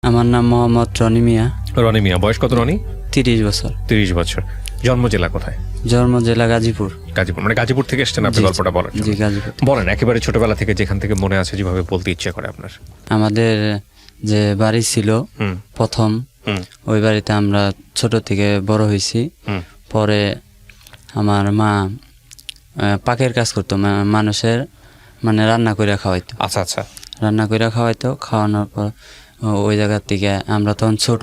আমার নাম মোহাম্মদ রনি মিয়া। রনি মিয়া, বয়স কত রনি? 30 বছর। 30 বছর। জন্ম জেলা কোথায়? জন্ম জেলা গাজীপুর। গাজীপুর, মানে গাজীপুর থেকে এসেছেন আপনি গল্পটা বলেন? জি, গাজীপুর। বলেন একেবারে ছোটবেলা থেকে, যেখান থেকে মনে আছে, যেভাবে বলতে ইচ্ছে করে আপনার। আমাদের যে বাড়ি ছিল প্রথম, ওই বাড়িতে আমরা ছোট থেকে বড় হয়েছি। পরে আমার মা পাকের কাজ করতো, মানুষের মানে রান্না করে খাওয়াইতো। আচ্ছা আচ্ছা। রান্না করে খাওয়াইতো, খাওয়ানোর পর ওই জায়গার থেকে আমরা তখন ছোট।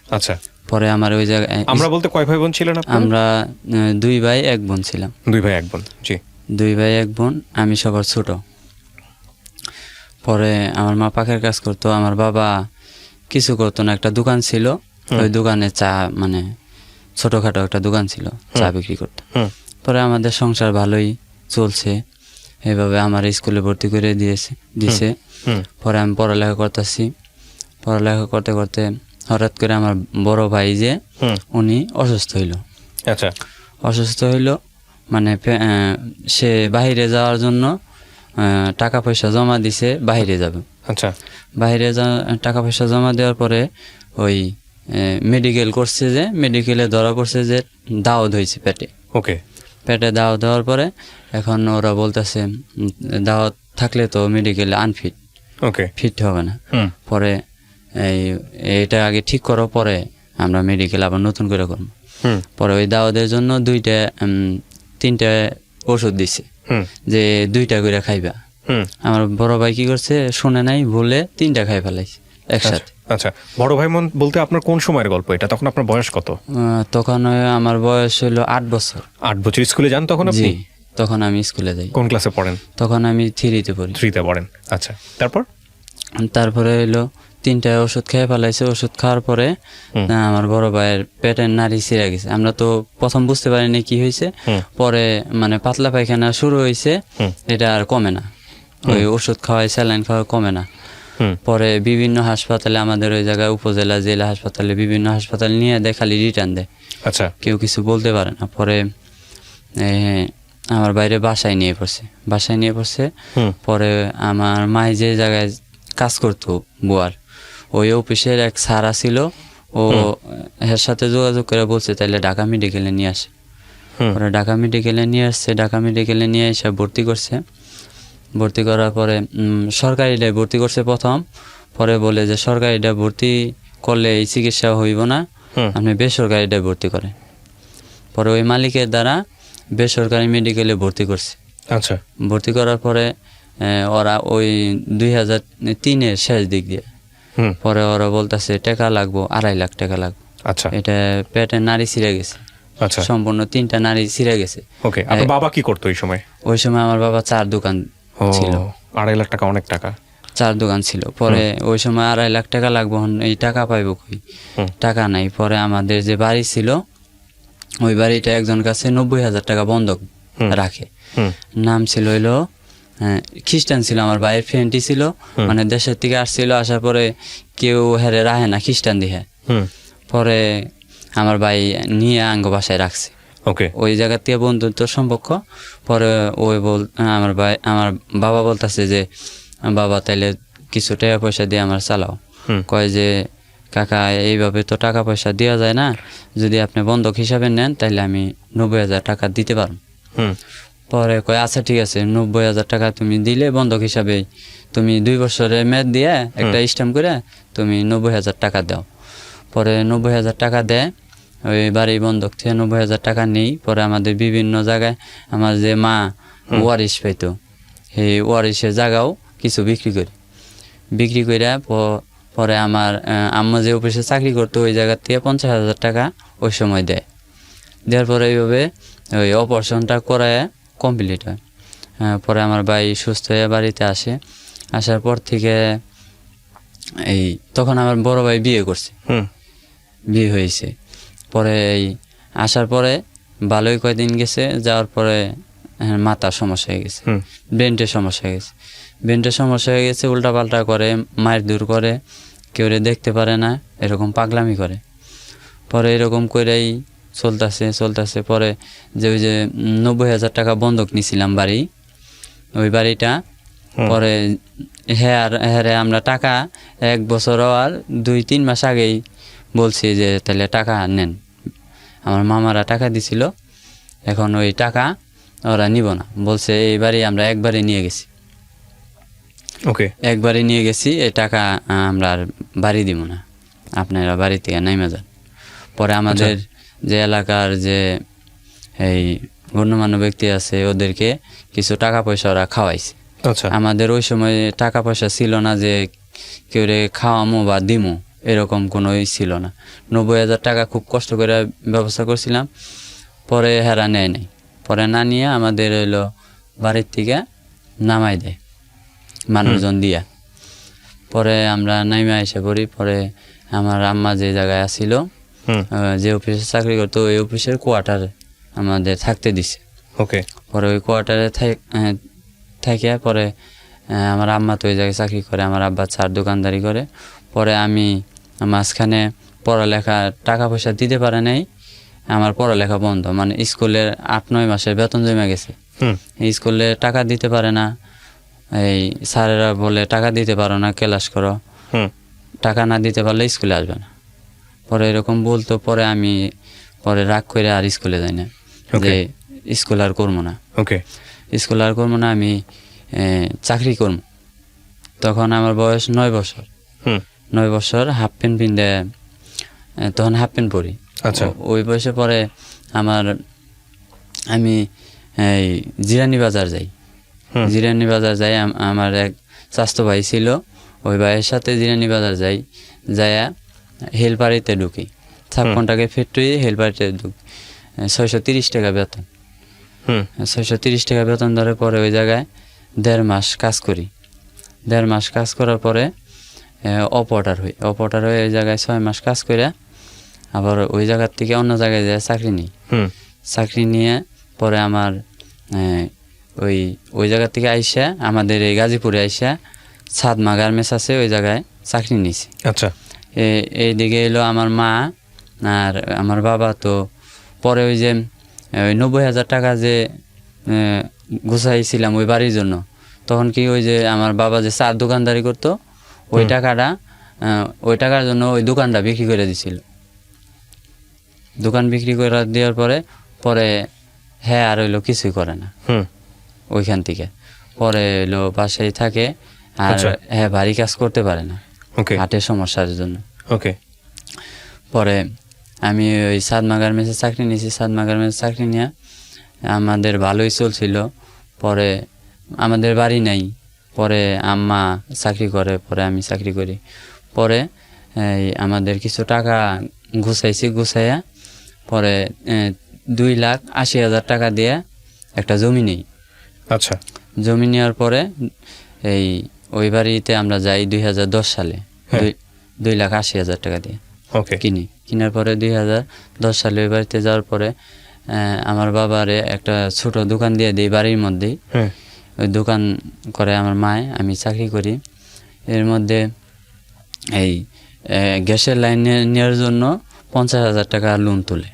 আচ্ছা। পরে আমার ওই জায়গায়, আমরা বলতে কয় ভাই বোন ছিলেন আপনারা? আমরা 2 ভাই 1 বোন ছিলাম। 2 ভাই 1 বোন। জি। 2 ভাই 1 বোন, আমি সবার ছোট। পরে আমার মা পাখের কাজ করতো, আমার বাবা কিছু করতো না, একটা দোকান ছিল, ওই দোকানে চা, মানে ছোটখাটো একটা দোকান ছিল, চা বিক্রি করতো। পরে আমাদের সংসার ভালোই চলছে, এইভাবে আমার স্কুলে ভর্তি করে দিয়েছে। পরে আমি পড়ালেখা করতেছি, পড়ালেখা করতে করতে হঠাৎ করে আমার বড় ভাই যে উনি অসুস্থ হইল। আচ্ছা। অসুস্থ হইল মানে সে বাহিরে যাওয়ার জন্য টাকা পয়সা জমা দিছে, বাহিরে যাবে। আচ্ছা। বাহিরে টাকা পয়সা জমা দেওয়ার পরে ওই মেডিকেল করছে, যে মেডিকেলে ধরা পড়ছে যে দাও হয়েছে পেটে। ওকে। পেটে দাও দেওয়ার পরে এখন ওরা বলতেছে দাও থাকলে তো মেডিকেলে আনফিট, ওকে, ফিট হবে না। পরে এটা আগে ঠিক করো, পরে আমরা মেডিকেল আবার নতুন করে করবো। পরে ওই দাওয়াদের জন্য 3টা ওষুধ দিছে, যে 2টা করে খাইবা। আমার বড় ভাই কি করছে, শুনে নাই, ভুলে 3টা খাই ফেলাইছে একসাথে। আচ্ছা। বড় ভাই বলতে আপনার কোন সময়ের গল্প এটা? তখন আপনার বয়স কত? তখন আমার বয়স হলো 8 বছর। 8 বছর। স্কুলে যান তখন আপনি? জি, তখন আমি স্কুলে যাই। কোন ক্লাসে পড়েন? তখন আমি 3তে পড়ি। 3তে পড়েন। আচ্ছা। তারপরে হলো 3টা ওষুধ খেয়ে ফেলাইছে। ওষুধ খাওয়ার পরে আমার বড় ভাইয়ের পেটের নাড়ি ছিঁড়ে গেছে। আমরা তো প্রথম বুঝতে পারিনি কি হয়েছে, পরে মানে পাতলা পায়খানা শুরু হয়েছে, এটা আর কমে না, ওই ওষুধ খাওয়াই, স্যালাইন খাওয়া কমে না। পরে বিভিন্ন হাসপাতালে, আমাদের ওই জায়গায় উপজেলা, জেলা হাসপাতালে, বিভিন্ন হাসপাতালে নিয়ে দেয়, খালি রিটার্ন দেয়। আচ্ছা। কেউ কিছু বলতে পারে না। পরে আমার বাইরে বাসায় নিয়ে পড়ছে। পরে আমার মায় যে জায়গায় কাজ করতো বুয়ার, ওই অফিসের এক স্যার ছিল, ও এর সাথে যোগাযোগ করে বলছে তাইলে ঢাকা মেডিকেলে নিয়ে আসে। পরে ঢাকা মেডিকেলে নিয়ে আসছে, ঢাকা মেডিকেলে নিয়ে এসে ভর্তি করছে। ভর্তি করার পরে সরকারিটায় ভর্তি করছে প্রথম, পরে বলে যে সরকারিটা ভর্তি করলে এই চিকিৎসা হইব না, আপনি বেসরকারিটায় ভর্তি করেন। পরে ওই মালিকের দ্বারা বেসরকারি মেডিকেলে ভর্তি করছে। আচ্ছা। ভর্তি করার পরে ওরা ওই 2003-এর শেষ দিক দিয়ে, পরে ওরা বলতেছে টাকা লাগবো, 2.5 লাখ টাকা লাগবে। আচ্ছা। এটা পেটে নাড়ি ছিঁড়ে গেছে। আচ্ছা। সম্পূর্ণ 3টা নাড়ি ছিঁড়ে গেছে। ওকে। আপনার বাবা কি করতো ওই সময়? ওই সময় আমার বাবা 4 দোকান ছিল। 2.5 লাখ টাকা অনেক টাকা। 4 দোকান ছিল। পরে ওই সময় 2.5 লাখ টাকা লাগবে, এই টাকা পাইব কই, টাকা নাই। পরে আমাদের যে বাড়ি ছিল, ওই বাড়িটা একজন কাছে 90,000 টাকা বন্ধক রাখে। নাম ছিল হইলো, খ্রিস্টান ছিল, আমার ভাইয়ের ফ্রেন্ডই ছিল, মানে দেশের থেকে আসছিল, আসার পরে কেউ হেরে রাহে না, খ্রিস্টান দিয়ে। পরে আমার ভাই নিয়ে আঙ্গ বাসায় রাখছে। ওকে। ওই জায়গা থেকে বন্ধুত্ব সম্পর্ক। পরে আমার বাবা বলতেছে যে বাবা তাইলে কিছু টাকা পয়সা দিয়ে আমার চালাও। কয় যে কাকা এইভাবে তো টাকা পয়সা দেওয়া যায় না, যদি আপনি বন্ধক হিসাবে নেন তাহলে আমি 90,000 টাকা দিতে পারব। পরে কয় আচ্ছা ঠিক আছে, 90,000 টাকা তুমি দিলে বন্ধক হিসাবে, তুমি 2 বছরের মেয়াদ দিয়ে একটা স্ট্যাম্প করে তুমি 90,000 টাকা দাও। পরে 90,000 টাকা দেয়, ওই বাড়ি বন্ধক থেকে 90,000 টাকা নেই। পরে আমাদের বিভিন্ন জায়গায় আমার যে মা ওয়ারিশ পাইতো, সেই ওয়ারিশের জায়গাও কিছু বিক্রি করে পরে আমার আম্মা যে অফিসে চাকরি করতো, ওই জায়গার থেকে 50,000 টাকা ওই সময় দেয়। দেওয়ার পরে এইভাবে ওই অপারেশনটা করায় কমপ্লিট হয়। পরে আমার ভাই সুস্থ হয়ে বাড়িতে আসে। আসার পর থেকে তখন আমার বড় ভাই বিয়ে হয়েছে। পরে আসার পরে ভালোই কয়দিন গেছে, যাওয়ার পরে মাথার সমস্যা হয়ে গেছে, ব্রেনের সমস্যা হয়ে গেছে, উল্টাপাল্টা করে, মায়ের দূর করে, কেউ দেখতে পারে না, এরকম পাগলামি করে। পরে এরকম করেই চলতেছে। পরে ওই যে 90,000 টাকা বন্ধক নিছিলাম বাড়ি, ওই বাড়িটা পরে হ্যাঁ আমরা টাকা 1 বছর আর 2-3 মাস আগেই বলছি যে তাহলে টাকা নেন। আমার মামারা টাকা দিছিল, এখন ওই টাকা ওরা নিব না, বলছে এইবারই আমরা একবারে নিয়ে গেছি, ওকে, একবারে নিয়ে গেছি, এই টাকা আমরা আর বাড়ি দিব না, আপনারা বাড়ি থেকে নাইমা যান। পরে আমাদের যে এলাকার যে এই গণ্যমান্য ব্যক্তি আছে ওদেরকে কিছু টাকা পয়সা ওরা খাওয়াইছে। আচ্ছা, আমাদের ওই সময় টাকা পয়সা ছিল না যে কেউ রে খাওয়ামো বা দিমো, এরকম কোনো ছিল না। 90,000 টাকা খুব কষ্ট করে ব্যবস্থা করছিলাম, পরে হেরা নেয় নাই। পরে না নিয়ে আমাদের হইলো বাড়ির থেকে নামাই দেয় মানুষজন দিয়া। পরে আমরা নাইমা এসে পড়ি। পরে আমার আম্মা যে জায়গায় আসছিল, যে অফিসে চাকরি করতো, ওই অফিসের কোয়ার্টারে আমাদের থাকতে দিছে। ওকে, পরে ওই কোয়ার্টারে থাকিয়া পরে আমার আম্মা তো ওই জায়গায় চাকরি করে, আমার আব্বা চার দোকানদারি করে। পরে আমি মাঝখানে পড়ালেখা টাকা পয়সা দিতে পারে নাই, আমার পড়ালেখা বন্ধ, মানে স্কুলের 8-9 মাসের বেতন জমে গেছে। স্কুলে টাকা দিতে পারে না, এই স্যারেরা বলে টাকা দিতে পারো না, ক্লাস করো, টাকা না দিতে পারলে স্কুলে আসবে না। পরে এরকম বলতো। পরে আমি পরে রাগ করে আর স্কুলে যাই না, যে স্কুল আর করবো না, ওকে, স্কুল আর করবো না, আমি চাকরি করবো। তখন আমার বয়স 9 বছর। 9 বছর হাফ প্যান্ট পিনতে, তখন হাফ প্যান্ট পরি। আচ্ছা, ওই বয়সে পরে আমি এই জিরানি বাজার যাই। জিরানি বাজার যাই, আমার এক স্বাস্থ্য ভাই ছিল, ওই ভাইয়ের সাথে জিরানি বাজার যাই, যাইয়া হেলপারিতে ঢুকি, ছাপ্পনটাকে ফ্যাক্টরি হেলপারিতে ঢুকি। 630 টাকা বেতন, 630 টাকা বেতন ধরে। পরে ওই জায়গায় 1.5 মাস কাজ করি। 1.5 মাস কাজ করার পরে অপরার হয়ে ওই জায়গায় 6 মাস কাজ করে আবার ওই জায়গার থেকে অন্য জায়গায় যায় চাকরি নিই। চাকরি নিয়ে পরে আমার ওই জায়গা থেকে আইসা আমাদের এই গাজীপুরে আইসা সাদমা গার্মেন্টস আছে, ওই জায়গায় চাকরি নিয়েছি। আচ্ছা, এইদিকে এলো আমার মা আর আমার বাবা। তো পরে ওই যে 90,000 টাকা যে গুছাইছিলাম ওই বাড়ির জন্য, তখন কি ওই যে আমার বাবা যে চার দোকানদারি করতো, ওই টাকাটা ওই টাকার জন্য ওই দোকানটা বিক্রি করে দিছিল। দোকান বিক্রি করে দেওয়ার পরে হ্যাঁ আর হইলো কিছুই করে না ওইখান থেকে। পরে হইলো বাসায় থাকে আর হ্যাঁ ভারী কাজ করতে পারে না, হাটের সমস্যার জন্য। ওকে, পরে আমি ওই সাদমা গার্মেন্টসে চাকরি নিয়েছি। সাদমা গার্মেন্টসে চাকরি নিয়ে আমাদের ভালোই চলছিল। পরে আমাদের বাড়ি নাই, পরে আম্মা চাকরি করে, পরে আমি চাকরি করি। পরে এই আমাদের কিছু টাকা গুছাইয়া পরে 2,80,000 টাকা দিয়ে একটা জমি নেই। আচ্ছা, জমি নেওয়ার পরে ওই বাড়িতে আমরা যাই 2010 সালে, 2,80,000 টাকা দিয়ে কিনার পরে 2010 সালে ওই বাড়িতে যাওয়ার পরে আমার বাবারে একটা ছোট দোকান দিয়ে দিই বাড়ির মধ্যেই। ওই দোকান করে আমার মায়, আমি চাকরি করি। এর মধ্যে এই গ্যাসের লাইন নেওয়ার জন্য 50,000 টাকা লোন তুলে।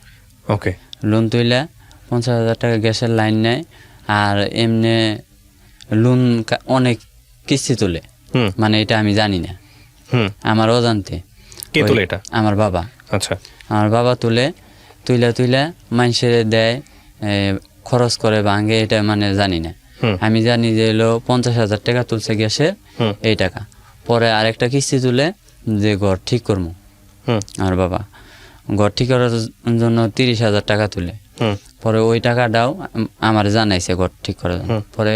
লোন তুলে 50,000 টাকা গ্যাসের লাইন নেয়, আর এমনি লোন অনেক কিস্তি তুলে, মানে এটা আমি জানি না, আমার অজান্তে। কে তুলে এটা? আমার বাবা। আচ্ছা, আমার বাবা তুলে মানুষের দেয়, খরচ করে ভাঙে, এটা মানে জানি না। আমি জানি যে এলো 50,000 টাকা তুলছে গ্যাসের এই টাকা। পরে আরেকটা কিস্তি তুলে যে ঘর ঠিক করবো, আমার বাবা ঘর ঠিক করার জন্য 30,000 টাকা তুলে। পরে ওই টাকাটাও আমার জানাইছে ঘর ঠিক করার জন্য। পরে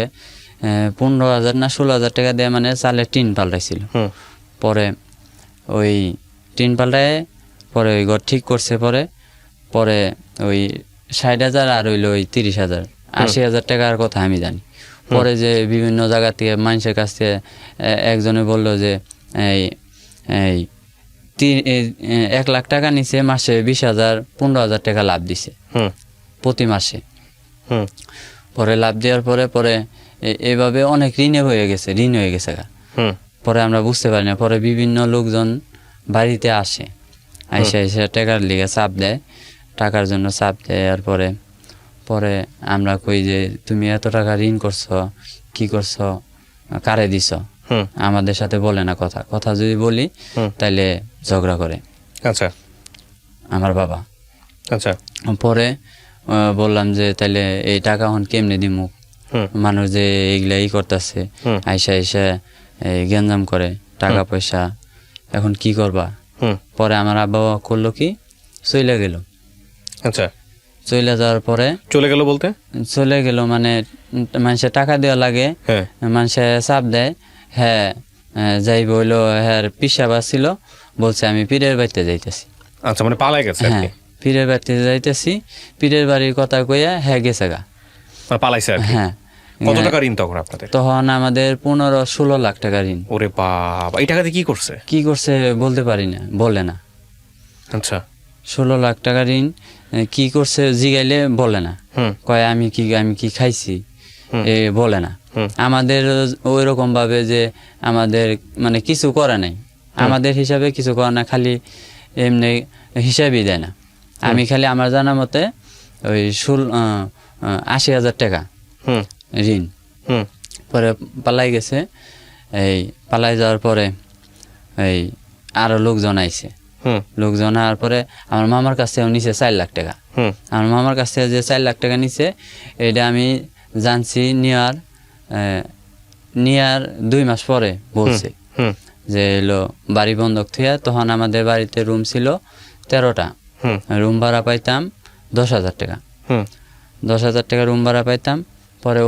15,000 না 16,000 টাকা দিয়ে মানে চালের টিন পাল্টাইছিল। পরে ওই টিন পাল্টায় পরে ওই ঘর ঠিক করছে। পরে ওই 60,000 আর হইলো ওই 30,000, 80,000 টাকার কথা আমি জানি। পরে যে বিভিন্ন জায়গা থেকে মানুষের কাছ থেকে একজনে বললো যে এই 1 লাখ টাকা নিচে মাসে 20,000 15,000 টাকা লাভ দিছে প্রতি মাসে। পরে লাভ দেওয়ার পরে এইভাবে অনেক ঋণ হয়ে গেছে। পরে আমরা বুঝতে পারি না। পরে বিভিন্ন লোকজন বাড়িতে আসে, আইসা টাকার লিগে চাপ দেয়, টাকার জন্য চাপ দেয়। আর পরে আমরা কই যে তুমি এত টাকা ঋণ করছো, কি করছো, কারে দিছ, হুম আমাদের সাথে বলে না কথা, কথা যদি বলি তাইলে ঝগড়া করে আচ্ছা আমার বাবা। আচ্ছা পরে বললাম যে তাইলে এই টাকা এখন কেমনে দিমু, হুম মানুষ যে এইগুলা করতেছে, হুম আইসা আইসা এই গেঞ্জাম করে, টাকা পয়সা, এখন কি করবা? হুম পরে আমার আব্বা করলো কি, চলে গেল। আচ্ছা চলে যাওয়ার পরে চলে গেল বলতে? চলে গেল মানে মানুষের টাকা দেওয়া লাগে, হ্যাঁ মানুষে চাপ দেয়, হ্যাঁ যাইব হইলো, হ্যাঁ পিসাবা ছিল, বলছে আমি পীরের বাড়িতে যাইতেছি। আচ্ছা মানে পালাই গেছে আর হ্যাঁ কি, পীরের বাড়িতে যাইতেছি, পীরের বাড়ির কথা কইয়া হ্যাঁ গেছে গা। মানে পালাইছে আর কি। হ্যাঁ কত টাকা ঋণ তখন আপনাদের? তখন আমাদের 15-16 লাখ টাকা ঋণ। ওরে বাবা, এই টাকা দিয়ে কি করছে? কি করছে বলতে পারি না, বলে না। আচ্ছা 16 লাখ টাকা ঋণ কি করছে জিগাইলে বলে না, হুম কয় আমি কি খাইছি এ বলে না। হুম। আমাদের ওই রকম ভাবে যে আমাদের মানে কিছু করে নাই, আমাদের হিসাবে কিছু করে না, খালি এমনি হিসাবই দেয় না। আমি খালি আমার জানা মতে ওই 80,000 টাকা হুম ঋণ। হুম পরে পালাই গেছে, এই পালাই যাওয়ার পরে এই আরো লোকজন আইছে, হুম লোকজন আওয়ার পরে আমার মামার কাছ থেকে নিছে 4 লাখ টাকা। হুম আমার মামার কাছ থেকে যে 4 লাখ টাকা নিছে, এটা আমি জানছি নিয়ার 2 মাস পরে বলছে হুম যে এলো বাড়ি বন্ধক থুয়া। তখন আমাদের বাড়িতে রুম ছিল 13টা, হুম রুম ভাড়া পাইতাম 10,000 টাকা। হুম 10,000 টাকা রুম ভাড়া পাইতাম। পরে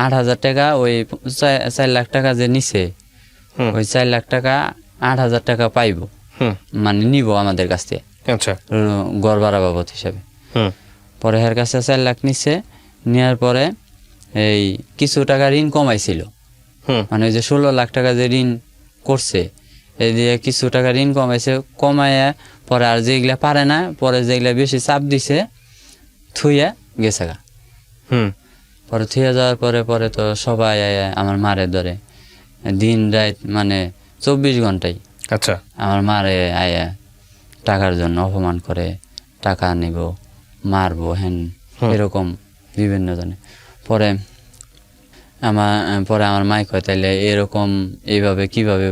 8,000 টাকা ওই 4 লাখ টাকা যে নিছে, হুম ওই 4 লাখ টাকা 8,000 টাকা পাইব, হুম মানে নিব আমাদের কাছ থেকে আচ্ছা ঘর ভাড়া বাবদ হিসাবে। হুম পরে এর কাছে 4 লাখ নিছে, নেওয়ার পরে এই কিছু টাকা ঋণ কমাইছিল, হুম মানে ওই যে 16 লাখ টাকা যে ঋণ করছে, এই দিয়ে কিছু টাকা ঋণ কমাইছে, কমাইয়া পরে আর যেগুলা পারে না, পরে যেগুলা বেশি চাপ দিছে থুইয়া গেছে গা। হুম পরে থুইয়া যাওয়ার পরে পরে তো সবাই আয়া আমার মারে ধরে, দিন রাত মানে 24 ঘন্টায় আচ্ছা আমার মারে আয়া টাকার জন্য অপমান করে, টাকা নিব, মারবো, হ্যান এরকম বিভিন্ন জনে। পরে আমার মাই কয় তাইলে এরকম এইভাবে কিভাবে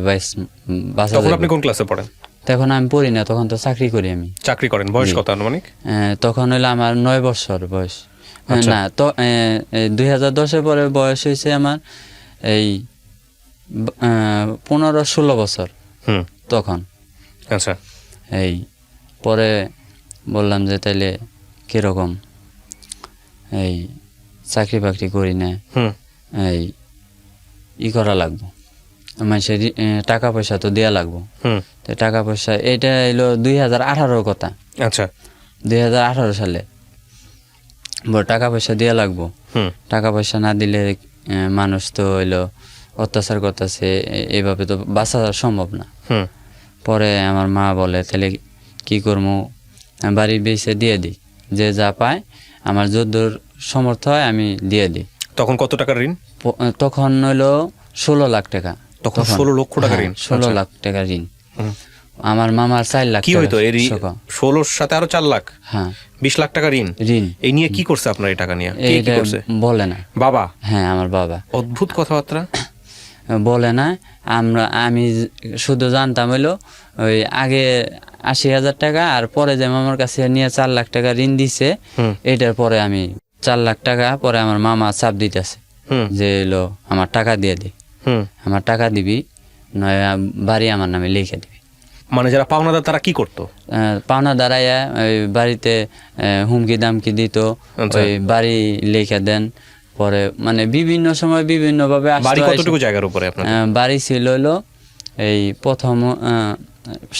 বাঁচা তখন যাবে? আপনি কোন ক্লাসে পড়েন? তখন আমি পড়ি না, তখন তো চাকরি করি আমি। চাকরি করেন, বয়স কত আনুমানিক? তখন হইলো আমার 9 বছর বয়স। আচ্ছা। না তো 2010-এর পরে বয়স হয়েছে আমার এই 15-16 বছর হুম তখন। আচ্ছা এই পরে বললাম যে তাইলে কিরকম, এই চাকরি বাকরি করি না, হুম এই করা লাগবো, মানুষের টাকা পয়সা তো দেওয়া লাগবো। হুম তো টাকা পয়সা এটা এলো 2018 কথা, আচ্ছা 2018 সালে টাকা পয়সা দেওয়া লাগবো। হুম টাকা পয়সা না দিলে মানুষ তো হইলো অত্যাচার করতেছে, এইভাবে তো বাঁচা সম্ভব না। হুম পরে আমার মা বলে তাহলে কি করবো, বাড়ি বেচে দিয়ে দিই, যে যা পায় আমার যদ্দূর সমর্থ হয় আমি দিয়ে দিই। তখন কত টাকার ঋণ? তখন হইলো 16 লাখ টাকা। তখন 16 লক্ষ টাকা ঋণ? 16 লাখ টাকা ঋণ। আমার মামার 4 লাখ কি টাকা হইতো এর টাকা। 16-র সাথে আরো 4 লাখ, হ্যাঁ 20 লাখ টাকা ঋণ। ঋণ এই নিয়ে কি করছে আপনার? এই টাকা নিয়ে কে কি এইটা করছে? বলে না। বাবা? হ্যাঁ আমার বাবা অদ্ভুত কথাবার্তা। বলে না। আমি শুধু জানতাম হইলো ওই আগে 80,000 টাকা, আর পরে যে মামার কাছে নিয়ে 4 লাখ টাকা ঋণ দিছে, হুম এটার পরে আমি 4 লাখ টাকা পরে আমার মামা চাপ দিতেছে হুম যে এলো আমার টাকা দিয়ে দি, হুম আমার টাকা দিবি নয় বাড়ি আমার নামে লিখে দিবি। মানে যারা পাওনাদার তারা কি করতো? পাওনা দাঁড়াইয়া ওই বাড়িতে হুমকি দামকি দিত, আচ্ছা। ওই বাড়ি লিখে দেন। পরে মানে বিভিন্ন সময় বিভিন্ন ভাবে বাড়ি কতটুকু জায়গার উপরে আপনার? বাড়ি ছিল হলো এই প্রথম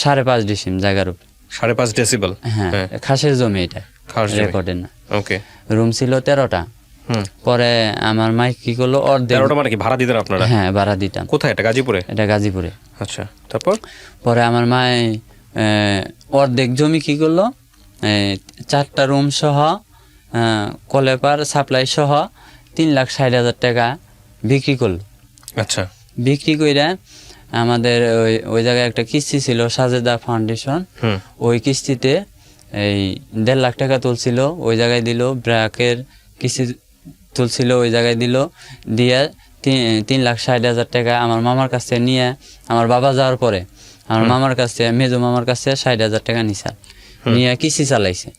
5.5 ডিসিম জায়গার উপরে। 5.5 ডেসিবেল? হ্যাঁ খাসের জমি, এটা খাস জমি। রেকর্ডে না। ওকে। রুম ছিল 13টা। হুম পরে আমার মাই কি করলো, অর্ধেক 13টা মানে কি ভাড়া দিতেন আপনারা? হ্যাঁ ভাড়া দিতাম। কোথায়? এটা গাজীপুরে? এটা গাজীপুরে। আচ্ছা, তারপর? পরে আমার মাই অর্ধেক জমি কি করলো, 4টা রুম সহ কলেপার সাপ্লাই সহ 3,60,000 টাকা বিক্রি করলো। আচ্ছা। বিক্রি কইরা আমাদের ওই জায়গায় একটা কিস্তি ছিল সাজেদা ফাউন্ডেশন, হুম ওই কিস্তিতে এই 1.5 লাখ টাকা তুলছিল, ওই জায়গায় দিল। ব্র্যাকের কিস্তি তুলছিল, ওই জায়গায় দিল। দিয়া 3,60,000 টাকা আমার মামার কাছ থেকে নিয়ে, আমার বাবা যাওয়ার পরে আমার মামার কাছ থেকে, মেজো মামার কাছ থেকে 60,000 টাকা নিছে, নিয়ে কিস্তি চালাইছে।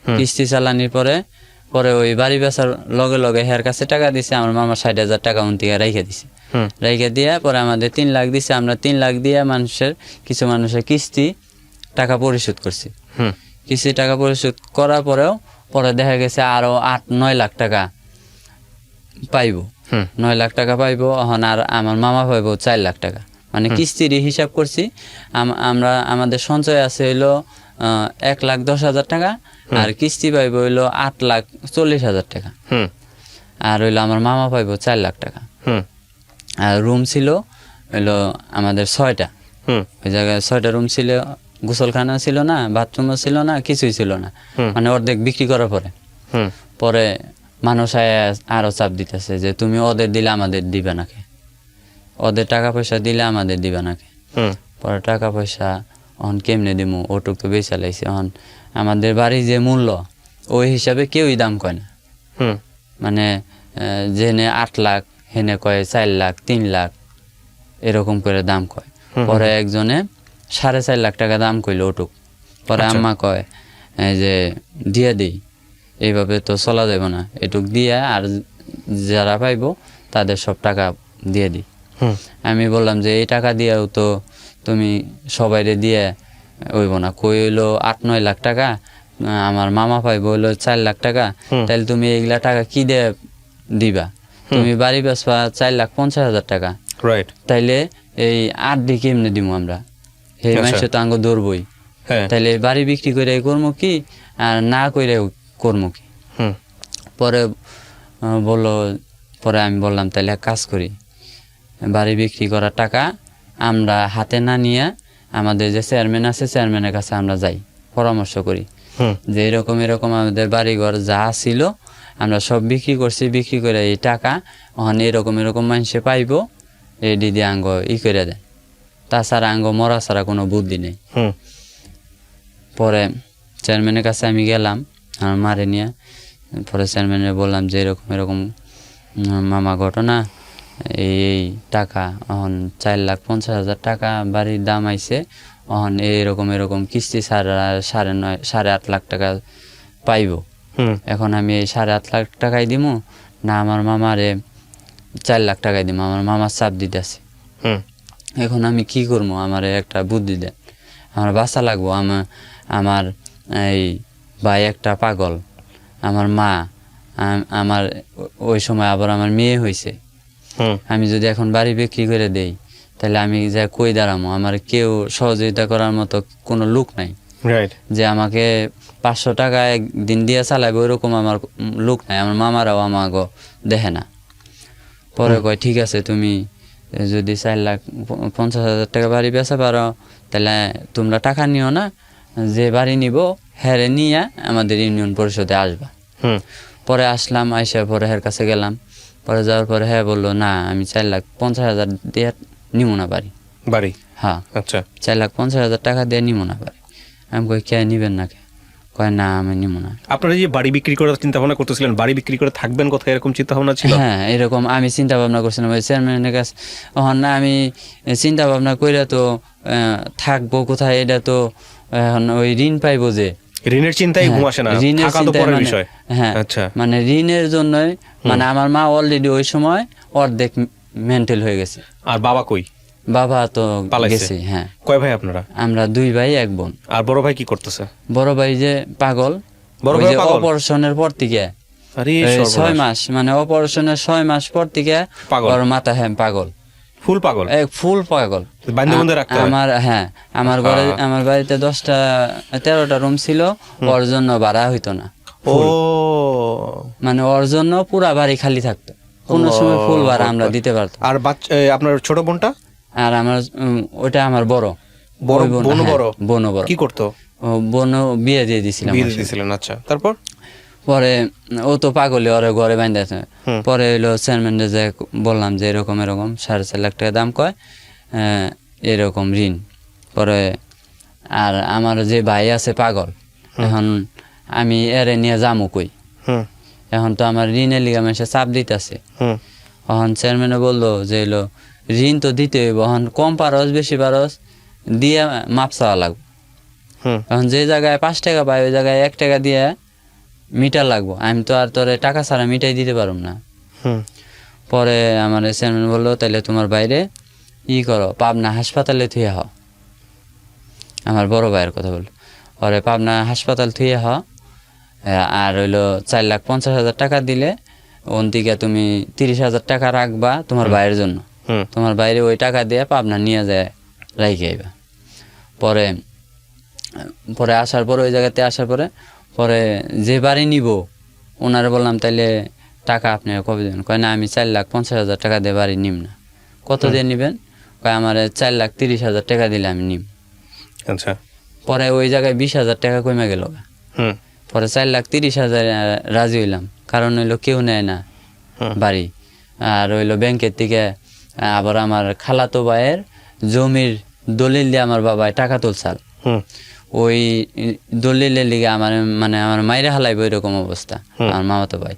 কিস্তি চালানির পরে ওই বাড়ি বেচার লগে লগে হের কাছে টাকা দিছে, আমার মামা 60,000 টাকা উন থেকে রাইখে দিছে। রাইখে দিয়ে পরে আমাদের 3 লাখ দিছে, আমরা 3 লাখ দিয়ে কিছু মানুষের কিস্তি টাকা পরিশোধ করছি। কিস্তি টাকা পরিশোধ করার পরেও পরে দেখা গেছে আরো 8-9 লাখ টাকা পাইবো, 9 লাখ টাকা পাইবো। এখন আর আমার মামা পাইবো 4 লাখ টাকা। মানে কিস্তির হিসাব করছি, আমরা আমাদের সঞ্চয় আছে হইলো 1,10,000 টাকা, আর কিস্তি পাইবো হইলো 8,40,000 টাকা, আর হইলো আমার মামা পাইবো 4 লাখ টাকা। আর রুম ছিল হইলো আমাদের 6টা, ওই জায়গায় 6টা রুম ছিল, গোসলখানা ছিল না, বাথরুমও ছিল না, কিছুই ছিল না। মানে অর্ধেক বিক্রি করার পরে মানুষ আরো চাপ দিতেছে যে তুমি ওদের দিলে আমাদের দিবে নাকি, ওদের টাকা পয়সা দিলে আমাদের দিবে নাকি। পরে টাকা পয়সা অহন কেমনে দিমু, ওটুক তো বেচা লাইছে। অহন আমাদের বাড়ির যে মূল্য ওই হিসাবে কেউই দাম কয় না। মানে যেনে 8 লাখ, হেনে কয় 4 লাখ, 3 লাখ, এরকম করে দাম কয়। পরে একজনে 4.5 লাখ টাকা দাম কইলো ওটুক। পরে আম্মা কয় যে দিয়ে দিই, এইভাবে তো চলা যাবে না, এটুক দিয়া আর যারা পাইবো তাদের সব টাকা দিয়ে দিই। আমি বললাম যে এই টাকা দিয়েও তো তুমি সবাইরে দিয়ে হইব না, কই হইলো 8-9 লাখ টাকা, আমার মামা পাইবো হইলো 4 লাখ টাকা, তাহলে তুমি এইগুলা টাকা কি দিয়ে দিবা? তুমি বাড়ি বেচবা 4,50,000 টাকা, তাইলে এই 8 দিয়ে কেমনে দিব আমরা? এই মানুষে তো আঙ্গ দৌড়বই, তাইলে বাড়ি বিক্রি করে করবো কি আর না করে করবো কি? পরে আমি বললাম তাহলে এক কাজ করি, বাড়ি বিক্রি করার টাকা আমরা হাতে না নিয়ে আমাদের যে চেয়ারম্যান আছে চেয়ারম্যানের কাছে আমরা যাই, পরামর্শ করি যে এরকম আমাদের বাড়িঘর যা ছিল আমরা সব বিক্রি করছি, বিক্রি করে এই টাকা ওখানে এরকম মানুষে পাইবো, এই দিদি আঙ্গ করে দেয়, তাছাড়া আঙ্গ মরা ছাড়া কোনো বুদ্ধি নেই। পরে চেয়ারম্যানের কাছে আমি গেলাম আমার মারে নিয়ে। পরে চেয়ারম্যানের বললাম যে এরকম মামা ঘটনা, এই টাকা এখন 4,50,000 টাকা বাড়ির দাম আইছে, এখন এরকম কিস্তি 8.5 লাখ টাকা পাইব। এখন আমি এই 8.5 লাখ টাকাই দিব না আমার মামারে 4 লাখ টাকাই দিব? আমার মামার চাপ দিতেছে। এখন আমি কি করবো? আমার একটা বুদ্ধি দেন, আমার বাঁচা লাগবো। আমার এই ভাই একটা পাগল, আমার মা, আমার ওই সময় আবার আমার মেয়ে হয়েছে। আমি যদি এখন বাড়ি বিক্রি করে দেই তাহলে আমি যা কই দাঁড়ামো? আমার কেউ সহযোগিতা করার মতো কোনো লোক নাই, যে আমাকে 500 টাকা একদিন দিয়ে চালাবে ওইরকম আমার লোক নাই, আমার মামারাও আমাকে দেখে না। পরে কয় ঠিক আছে, তুমি যদি 4,50,000 টাকা বাড়ি বেচা পারো তাহলে তোমরা টাকা নিও না, যে বাড়ি নিব হেরে নিয়ে আমাদের ইউনিয়ন পরিষদে আসবা। পরে আসলাম, আইসা পরে হের কাছে গেলাম। পরে যাওয়ার পরে হ্যাঁ বললো না আমি 4,50,000 দিয়ে নিব না বাড়ি। হ্যাঁ, আচ্ছা, 4,50,000 টাকা দিয়ে নিব না বাড়ি। আমি কই কে নিবেন না? কে কয় না আমি নিব না। আপনারা যে বাড়ি বিক্রি করার চিন্তা ভাবনা করতেছিলেন, বাড়ি বিক্রি করে থাকবেন কোথায়, এরকম চিন্তা ভাবনা ছিল? হ্যাঁ, এরকম আমি চিন্তা ভাবনা করছিলাম ওই চেয়ারম্যানের কাছে। এখন না আমি চিন্তা ভাবনা কইরা তো থাকবো কোথায়, এটা তো এখন ওই ঋণ পাইবো, যে ঋণের চিন্তাই ঘুম আসে না, টাকা তো পরের বিষয়। হ্যাঁ, মানে ঋণের জন্যই, মানে আমার মা অলরেডি ওই সময় অর্ধেক মেন্টাল হয়ে গেছে। আর বাবা কই? বাবা তো গেছে। হ্যাঁ। কয় ভাই আপনারা? আমরা 2 ভাই 1 বোন। আর বড় ভাই কি করতেছে? বড় ভাই যে পাগল, অপারেশনের পর থেকে 6 মাস, মানে অপারেশনের 6 মাস পর থেকে ওর মাথা পাগল, ফুল পাগল। আমার ঘরে, আমার বাড়িতে 10-13টা রুম ছিল, ওর জন্য ভাড়া হইতো না। মানে ওর জন্য পুরা বাড়ি খালি থাকতো, কোন সময় ফুল ভাড়া আমরা দিতে পারতাম। আর আপনার ছোট বোনটা? আর আমার ওটা আমার বড় বোন কি করতো? বোন বিয়ে দিয়ে দিছিলাম। আচ্ছা, তারপর পরে ও তো পাগলে ওরে ঘরে বাঁধাছে। পরে হইলো চেয়ারম্যানরে যে বললাম যে এরকম 4.5 লাখ টাকা দাম কয়, এরকম ঋণ। পরে আর আমার যে ভাই আছে পাগল, এখন আমি এরে নিয়ে যামু কই? এখন তো আমার ঋণের লিগা মানুষে চাপ দিতেছে। তখন চেয়ারম্যানে বললো যে এলো ঋণ তো দিতে হইব, এখন কম পারস বেশি পারস দিয়ে মাপ চাওয়া লাগবে। হুম এখন যে জায়গায় 5 টাকা পাই ওই জায়গায় 1 টাকা দিয়ে মিটার লাগবো, আমি তো আর তোরে টাকা ছাড়া মিটাই দিতে পারব না। হুম পরে আমার চেয়ারম্যান বললো তাহলে তোমার বাইরে করো, পাবনা হাসপাতালে থুয়ে হও। আমার বড় ভাইয়ের কথা বললো। পরে পাবনা হাসপাতাল থুয়ে হও, আর হইলো 4,50,000 টাকা দিলে ওন থেকে তুমি 30,000 টাকা রাখবা তোমার ভাইয়ের জন্য। হুম তোমার বাইরে ওই টাকা দিয়ে পাবনা নিয়ে যায় রাইখে আইবা। পরে পরে আসার পরে ওই জায়গাতে আসার পরে পরে যে বাড়ি নিব ওনারে বললাম তাইলে টাকা আপনি কবে দেবেন? কয় না আমি 4,50,000 টাকা দিয়ে বাড়ি নিম না। কত দিয়ে নিবেন? কয় আমার 4,30,000 টাকা দিলে আমি নিম। আচ্ছা পরে ওই জায়গায় 20,000 টাকা কমে গেল। হুম পরে 4,30,000 রাজি হইলাম, কারণ হইলো কেউ নেয় না বাড়ি। আর হইলো ব্যাংকের থেকে আবার আমার খালাতো ভাইয়ের জমির দলিল দিয়ে আমার বাবায় টাকা তুলছাল। হুম ওই দলিলের লিগে আমার মানে আমার মাইরে হালাইব এরকম অবস্থা। আমার মামাতো ভাই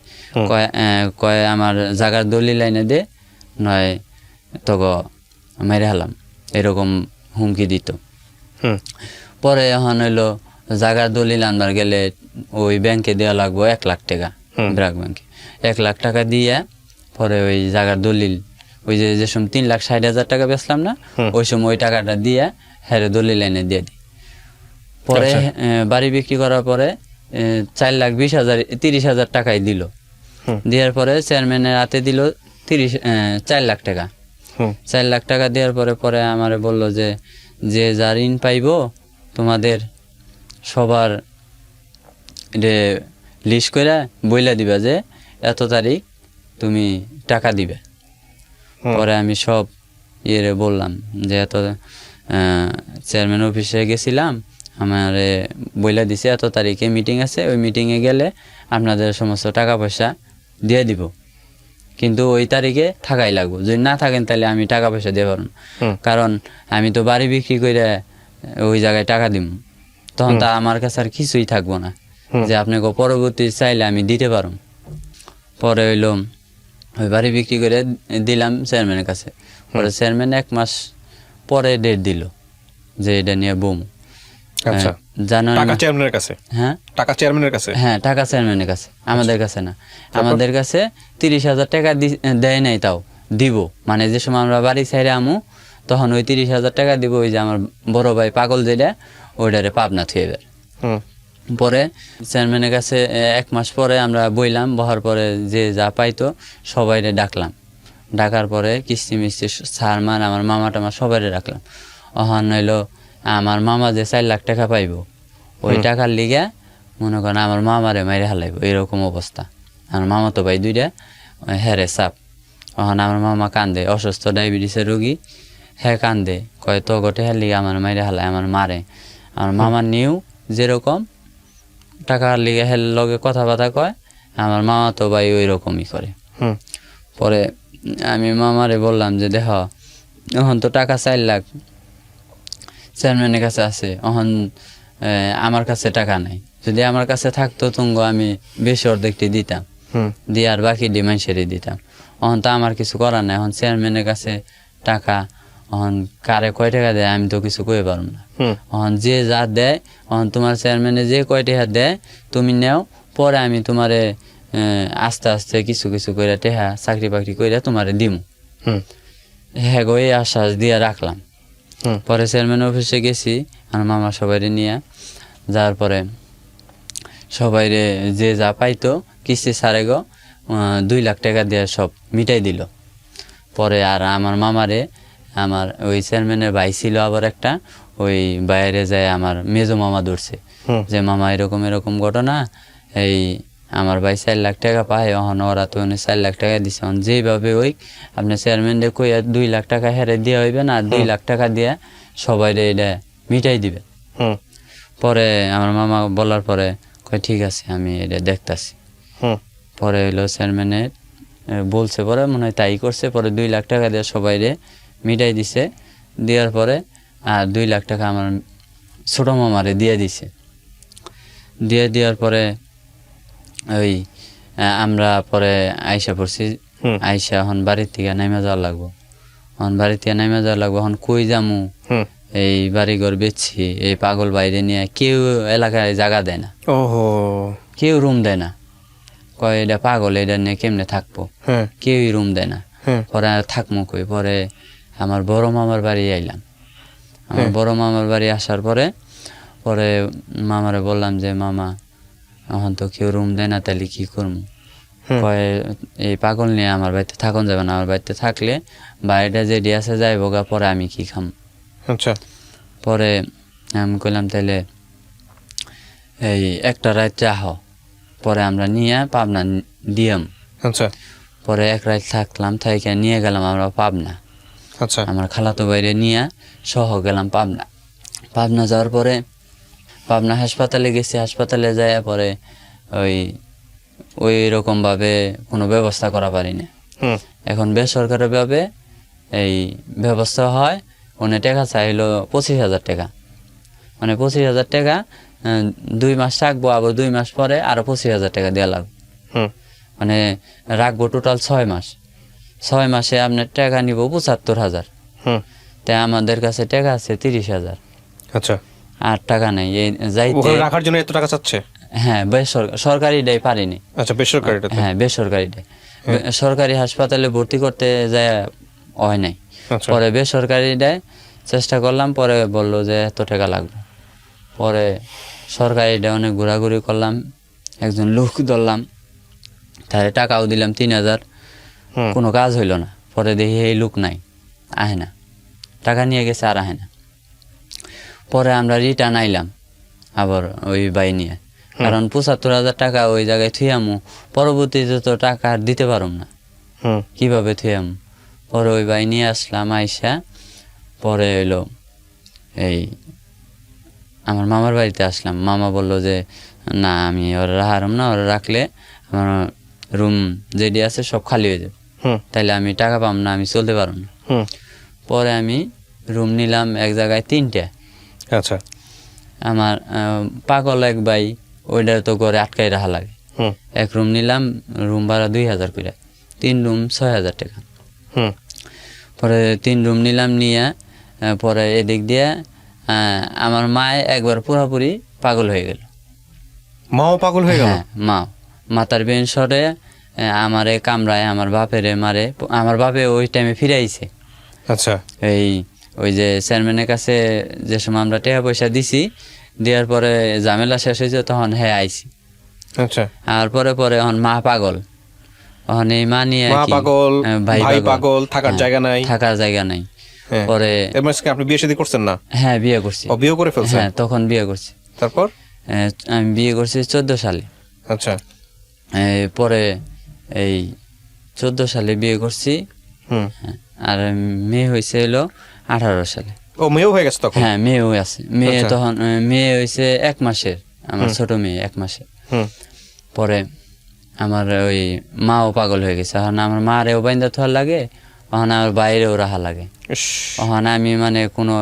কয় আমার জাগার দলিল আইনে দে, নয় তগো মাইরে হালাম, এরকম হুমকি দিত। হুম পরে এখন হইলো জাগার দলিল আনবার গেলে ওই ব্যাংকে দেওয়া লাগবো 1 লাখ টাকা, ব্র্যাক ব্যাংকে 1 লাখ টাকা দিয়ে পরে ওই জাগার দলিল ওই যে সময় 3,60,000 টাকা বেচলাম না, ওই সময় ওই টাকাটা দিয়ে হ্যাঁ দলিল এনে দিয়ে দিই। পরে বাড়ি বিক্রি করার পরে 4,20,000 30,000 টাকাই দিল। দেওয়ার পরে চেয়ারম্যানের হাতে দিল 4 লাখ টাকা। 4 লাখ টাকা দেওয়ার পরে পরে আমারে বলল যে যে যা ঋণ পাইব তোমাদের সবার লিস্ট করে বইলা দিবা যে এত তারিখ তুমি টাকা দিবে। পরে আমি সব বললাম যে এত চেয়ারম্যান অফিসে গেছিলাম, আমার বইলা দিছে এত তারিখে মিটিং আছে, ওই মিটিংয়ে গেলে আপনাদের সমস্ত টাকা পয়সা দিয়ে দিব, কিন্তু ওই তারিখে থাকাই লাগবো, যদি না থাকেন তাহলে আমি টাকা পয়সা দিয়ে পারবো না। কারণ আমি তো বাড়ি বিক্রি করে ওই জায়গায় টাকা দিব, তখন তা আমার কাছে আর কিছুই থাকবো না যে আপনাকে পরবর্তী চাইলে আমি দিতে পারব। পরে হইলো ওই বাড়ি বিক্রি করে দিলাম চেয়ারম্যানের কাছে। পরে চেয়ারম্যান 1 মাস পরে ডেট দিল যে এটা নিয়ে বুম। আচ্ছা জানো টাকা চেয়ারম্যানের কাছে? হ্যাঁ টাকা চেয়ারম্যানের কাছে? হ্যাঁ টাকা চেয়ারম্যানের কাছে, আমাদের কাছে না। আমাদের কাছে 30,000 টাকা দেয় নাই, তাও দিব মানে যে সময় আমরা বাড়ি ছাইরে আমু তখন ওই 30,000 টাকা দিব। ওই যে আমার বড় ভাই পাগল যেটা ওইটারে পাবনা থুয়ে বের। পরে চেয়ারম্যানের কাছে 1 মাস পরে আমরা বইলাম, বহার পরে যে যা পাইতো সবাইরে ডাকলাম। ডাকার পরে কিস্তি মিস্তি সার মান আমার মামা টামা সবাইরে ডাকলাম। ওখান হইলো আমার মামা যে 4 লাখ টাকা পাইব ওই টাকার লিগে মনে করেন আমার মামারে মাইরে হালাইব, এরকম অবস্থা। আমার মামা তো ভাই 2টা হেরে চাপ। ওখানে আমার মামা কান্দে, অসুস্থ ডায়াবেটিসের রোগী, হ্যাঁ কান্দে, কয় তো গোটে হের লিগে আমার মাইরে হালায়, আমার মারে। আমার মামার নিউ যেরকম টাকার লিগে হের লগে কথাবার্তা কয়, আমার মামা তো ভাই ওই রকমই করে। পরে আমি মামারে বললাম যে দেখ এখন তো টাকা 4 লাখ চেয়ারম্যানের কাছে আছে, এখন আমার কাছে টাকা নাই, যদি আমার কাছে থাকতো তুঙ্গ আমি বেশি অর্ধেকটি দিতাম, দিয়ে আর বাকি ডিমান্ডেরই দিতাম। এখন তো আমার কিছু করার নাই, এখন চেয়ারম্যানের কাছে টাকা, এখন কারে কয় টাকা দেয় আমি তো কিছু কই পারব না। এখন যে যা দেয়, এখন তোমার চেয়ারম্যানে যে কয় টাকা দেয় তুমি নেও, পরে আমি তোমারে আস্তে আস্তে কিছু কিছু করে টেহা চাকরি বাকরি করে তোমারে দিমু। হ্যাঁ গো এই আশ্বাস দিয়ে রাখলাম। পরে চেয়ারম্যান অফিসে গেছি আমার মামা সবাইরে নিয়ে, যাওয়ার পরে সবাইরে যে যা পাইতো কিস্তি সারে গো 2 লাখ টাকা দিয়ে সব মিটাই দিল। পরে আর আমার মামারে আমার ওই চেয়ারম্যানের ভাই ছিল আবার একটা, ওই বাইরে যায় আমার মেজো মামা ধরছে যে মামা এরকম এরকম ঘটনা, এই আমার ভাই 4 লাখ টাকা পায়, এখন ওরা তো 4 লাখ টাকা দিছে, যেভাবে ওই আপনার চেয়ারম্যানরে কই 2 লাখ টাকা হেরে দেওয়া হইবে না, আর 2 লাখ টাকা দিয়ে সবাইরে এটা মিটাই দিবে। পরে আমার মামা বলার পরে কয় ঠিক আছে আমি এটা দেখতাছি। পরে হইলো চেয়ারম্যানে বলছে, পরে মনে হয় তাই করছে। পরে 2 লাখ টাকা দিয়ে সবাইরে মিটাই দিছে। দেওয়ার পরে আর 2 লাখ টাকা আমার ছোট মামারে দিয়ে দিছে। দেওয়ার পরে ওই আমরা পরে আইসা পড়ছি হুম। আইসা এখন বাড়ির থেকে নাইমা যাওয়া লাগবো, এখন বাড়ির থেকে নাইমা যাওয়া লাগবো, এখন কই যামু, হুম। এই বাড়িঘর বেচছি, এই পাগল বাইরে নিয়ে কেউ এলাকায় জায়গা দেয় না, ওহো। কেউ রুম দেয় না, কয় এটা পাগল, এটা নিয়ে কেমনে থাকবো, হ্যাঁ। কেউই রুম দেয় না। হ্যাঁ। পরে আর থাকবো কই, পরে আমার বড় মামার বাড়ি আইলাম। আমার বড় মামার বাড়ি আসার পরে পরে মামারে বললাম যে মামা এখন তো কেউ রুম দেয় না, তাহলে কি করবো? কয় এই পাগল নিয়ে আমার বাড়িতে থাকুন যাবে না, আমার বাড়িতে থাকলে বাড়িটা যে ডিয়াসে যাইব গা, পরে আমি কি খাম। আচ্ছা। পরে আমি কইলাম তাহলে এই একটা রাত চাহ, পরে আমরা নিয়ে পাবনা দিয়াম। আচ্ছা। পরে এক রাত থাকলাম, থাইকে নিয়ে গেলাম আমরা পাবনা, আচ্ছা। আমার খালাতো বাইরে নিয়ে সহ গেলাম পাবনা। পাবনা যাওয়ার পরে পাবনা হাসপাতালে গেছি, হাসপাতালে যায় পরে ওই রকমভাবে কোনো ব্যবস্থা করা পারি না। হুম। এখন বেসরকারিভাবে এই ব্যবস্থা হয়, ওনে টাকা চাইলো 25,000 টাকা, মানে 25,000 টাকা 2 মাস থাকবো, আবার 2 মাস পরে আরো 25,000 টাকা দেওয়া লাগবে, হুম। মানে রাখবো টোটাল 6 মাস। 6 মাসে আপনার টাকা নিব 75,000, হুম। তাই আমাদের কাছে টাকা আছে 30,000, আচ্ছা। আর টাকা নেই এই যাইতে। ওখানে রাখার জন্য এত টাকা চাচ্ছে? হ্যাঁ, সরকারিটাই পারিনি। আচ্ছা, বেসরকারিটা? হ্যাঁ, বেসরকারিটাই। সরকারি হাসপাতালে ভর্তি করতে যায় হয় নাই, আচ্ছা। পরে বেসরকারিটায় চেষ্টা করলাম, পরে বললো যে এত টাকা লাগবে। পরে সরকারিটা অনেক ঘোরাঘুরি করলাম, একজন লোক ধরলাম, তাহলে টাকাও দিলাম 3,000, হুম। কোনো কাজ হইল না। পরে দেখি এই লোক নাই, আহে না, টাকা নিয়ে গেছে আর আহে না। পরে আমরা রিটার্ন আইলাম আবার ওই বাই নিয়ে, কারণ 75,000 টাকা ওই জায়গায় থুয়ামু, পরবর্তীতে তো টাকা আর দিতে পারুম না, হুম। কিভাবে থুয়ামু। পরে ওই বাই নিয়ে আসলাম, আইসা পরে হইলো এই আমার মামার বাড়িতে আসলাম। মামা বলল যে না, আমি ওরা রাহারম না, ওরা রাখলে আমার রুম যেটি আছে সব খালি হয়ে যাবে, হুম। তাইলে আমি টাকা পাম না, আমি চলতে পারব না। হুম। পরে আমি রুম নিলাম এক জায়গায় 3টা। আচ্ছা। আমার পাগল এক ভাই, ওইটা তো করে আটকাই রাখা লাগে। হুম। এক রুম নিলাম, রুম ভাড়া 2,000 করে, 3 রুম 6,000 টাকা। হুম। পরে 3 রুম নিলাম, নিয়ে পরে এদিক দিয়ে আমার মায় একবার পুরাপুরি পাগল হয়ে গেল। মাও পাগল হয়ে গেল? হ্যাঁ, মাথার বেন সরে আমারে কামড়ায়, আমার বাপেরে মারে। আমার বাপে ওই টাইমে ফিরে আইছে। আচ্ছা। ওই যে চেয়ারম্যানের কাছে যে সময় আমরা টাকা পয়সা দিছি, দেওয়ার পরে ঝামেলা শেষ হয়েছে, তখন হ্যাঁ আইছি। আচ্ছা। আর পরে এখন মা পাগল, এখন এই মা নিয়ে মা পাগল, ভাই পাগল, থাকার হ্যাঁ, জায়গা নাই। থাকার জায়গা নাই। পরে এর মাঝে আপনি বিয়ে শাদী করছেন না? হ্যাঁ, বিয়ে করছি। ও, বিয়ে করে ফেলছেন? হ্যাঁ, তখন বিয়ে করছি। তারপর? আমি বিয়ে করছি 14 সালে। আচ্ছা। পরে এই 14 সালে বিয়ে করছি। হুম। আর মেয়ে হয়েছে হলো 18 সালে। ও, মেয়েও হয়ে গেছে তখন? হ্যাঁ, মেয়েও আছে। মেয়ে আচ্ছা। তখন মেয়ে হয়েছে 1 মাসের, আমার ছোট মেয়ে 1 মাসের। হুম। পরে আমার ওই মাও পাগল হয়ে গেছে, এখন আমার মারেও বাইন্দা থাকার লাগে, এখন আমার বাইরেও রাখা লাগে। ইস। এখন আমি মানে কোনো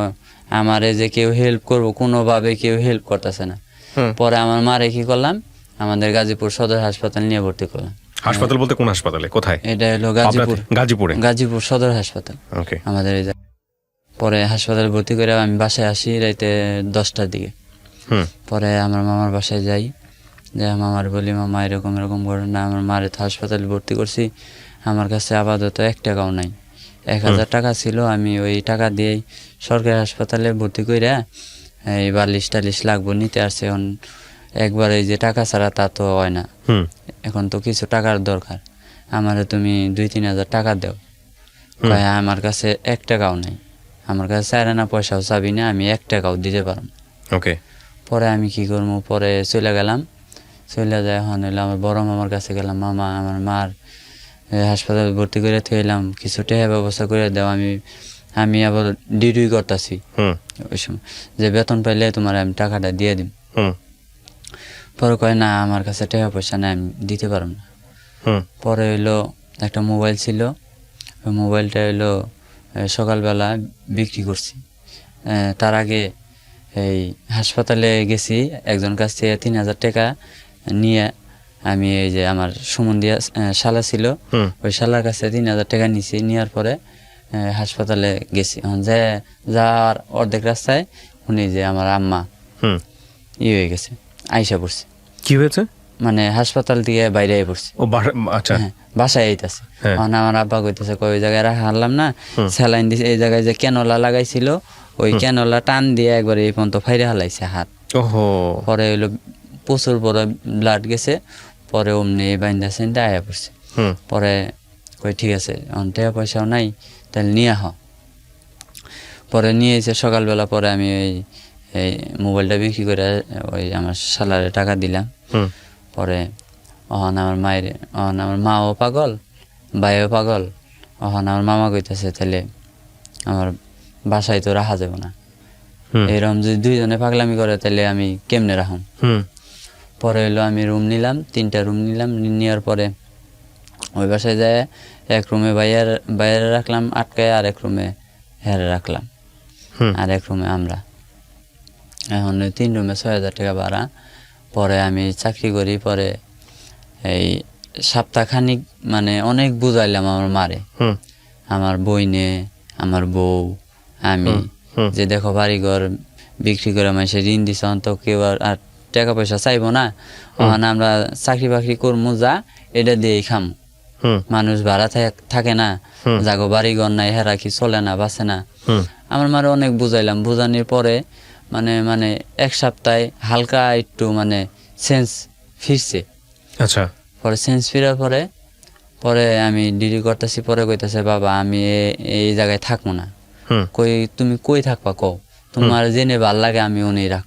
আমারে যে কেউ হেল্প করবো, কোনোভাবে কেউ হেল্প করতেছে না। হুম। পরে আমার মারে কি করলাম, আমাদের গাজীপুর সদর হাসপাতাল নিয়ে ভর্তি করলাম। হাসপাতাল বলতে কোন হাসপাতালে, কোথায়? এটা হলো গাজীপুর, গাজীপুরে? গাজীপুর সদর হাসপাতাল ওকে। আমাদের এই জায়গায়। পরে হাসপাতালে ভর্তি করে আমি বাসায় আসি রাতে 10টার দিকে। হুম। পরে আমার মামার বাসায় যাই, যে মামার বলি মামা এরকম এরকম ঘটনা, আমার মারে তো হাসপাতালে ভর্তি করছি, আমার কাছে আপাতত 1 টাকাও নাই। 1,000 টাকা ছিল, আমি ওই টাকা দিয়েই সরকারি হাসপাতালে ভর্তি করে এই বালিশ টালিশ লাগবো নিতে আসছে। এখন একবার এই যে টাকা ছাড়া তা তো হয় না, হুম। এখন তো কিছু টাকার দরকার, আমারে তুমি 2-3 হাজার টাকা দাও। কয় আমার কাছে 1 টাকাও নেই, আমার কাছে 4 আনা পয়সাও চাবি না, আমি 1 টাকাও দিতে পারব না। ওকে। পরে আমি কি করবো, পরে চলে গেলাম, চলে যায় এখন এলাম আমার বড় মামার কাছে গেলাম, মামা আমার মার হাসপাতালে ভর্তি করে থইলাম, কিছু টাকা ব্যবস্থা করে দাও, আমি আবার ডিউটি করতেছি হুম। ওই সময়, যে বেতন পাইলে তোমার আমি টাকাটা দিয়ে দিম। হুম। পরে কয় না, আমার কাছে টাকা পয়সা নেই, আমি দিতে পারব না। হুম। পরে হইলো একটা মোবাইল ছিল, ওই মোবাইলটা হইলো সকালবেলা বিক্রি করছি। তার আগে এই হাসপাতালে গেছি, একজন কাছ থেকে 3,000 টাকা নিয়ে আমি এই যে আমার সুমন্দিয়া শালা ছিল, ওই শালার কাছে 3,000 টাকা নিছি। নেওয়ার পরে হাসপাতালে গেছি। যাওয়ার অর্ধেক রাস্তায় উনি যে আমার আম্মা হয়ে গেছে, আইসা পড়ছে। কি হয়েছে? মানে হাসপাতাল থেকে বাইরে পড়ছে। ও আচ্ছা, বাসায় আইতাছে। আমার আব্বা কইতেছে ওই জায়গায় রাখা হারলাম না, স্যালাইন দিছে। এই জায়গায় যে ক্যানোলা লাগাইছিল, ওই ক্যানোলা টান দিয়ে একবার এই পর্যন্ত ফাইরে হালাইছে হাত। পরে হইলো প্রচুর বড় ব্লাড গেছে। পরে অমনি বাইন্দা সেন্দা আয়া পড়ছে। পরে কই ঠিক আছে, টাকা পয়সাও নাই, তাহলে নিয়ে আহ। পরে নিয়ে এসে সকালবেলা পরে আমি এই মোবাইলটা বিক্রি করে ওই আমার শালারে টাকা দিলাম। পরে আমার মাও পাগল, ভাইও পাগল। আমার মামা কইতেছে তাহলে আমার বাসায় তো রাখা যাবে না, এরকম যদি দুইজনে পাগলামি করে তাহলে আমি কেমনে রাখুম। পরে হইলো আমি রুম নিলাম, 3টা রুম নিলাম। নেওয়ার পরে ওই বাসায় যায় এক রুমে বাইরে রাখলাম আটকায়, আর এক রুমে হেরে রাখলাম, আর এক রুমে আমরা। এখন 3 রুমে 6,000 টাকা ভাড়া। পরে আমি চাকরি করি। পরে এই সপ্তাহখানিক মানে অনেক বুঝাইলাম আমার মারে, আমার বইনে, আমার বউ, আমি যে দেখো বাড়িঘর বিক্রি করে মাসে ঋণ দিছ, তো কেউ আর টাকা পয়সা চাইবো না। আমরা চাকরি বাকরি করবো, যা এটা দিয়েই খাম। মানুষ ভাড়া থাকে না, যাগো বাড়িঘর নাই, হেরা কি চলে না, বাঁচে না। আমার মারে অনেক বুঝাইলাম। বুঝানোর পরে মানে 1 সপ্তাহে হালকা একটু মানে সেন্স ফিরছে। আচ্ছা। পরে সেন্স ফিরার পরে আমি ডিগ্রি করতেছি। পরে কইতেছে বাবা আমি এই জায়গায় থাকবো না। কই তুমি কই থাকবা কও, তোমার জেনে ভাল লাগে আমি উনি রাখ,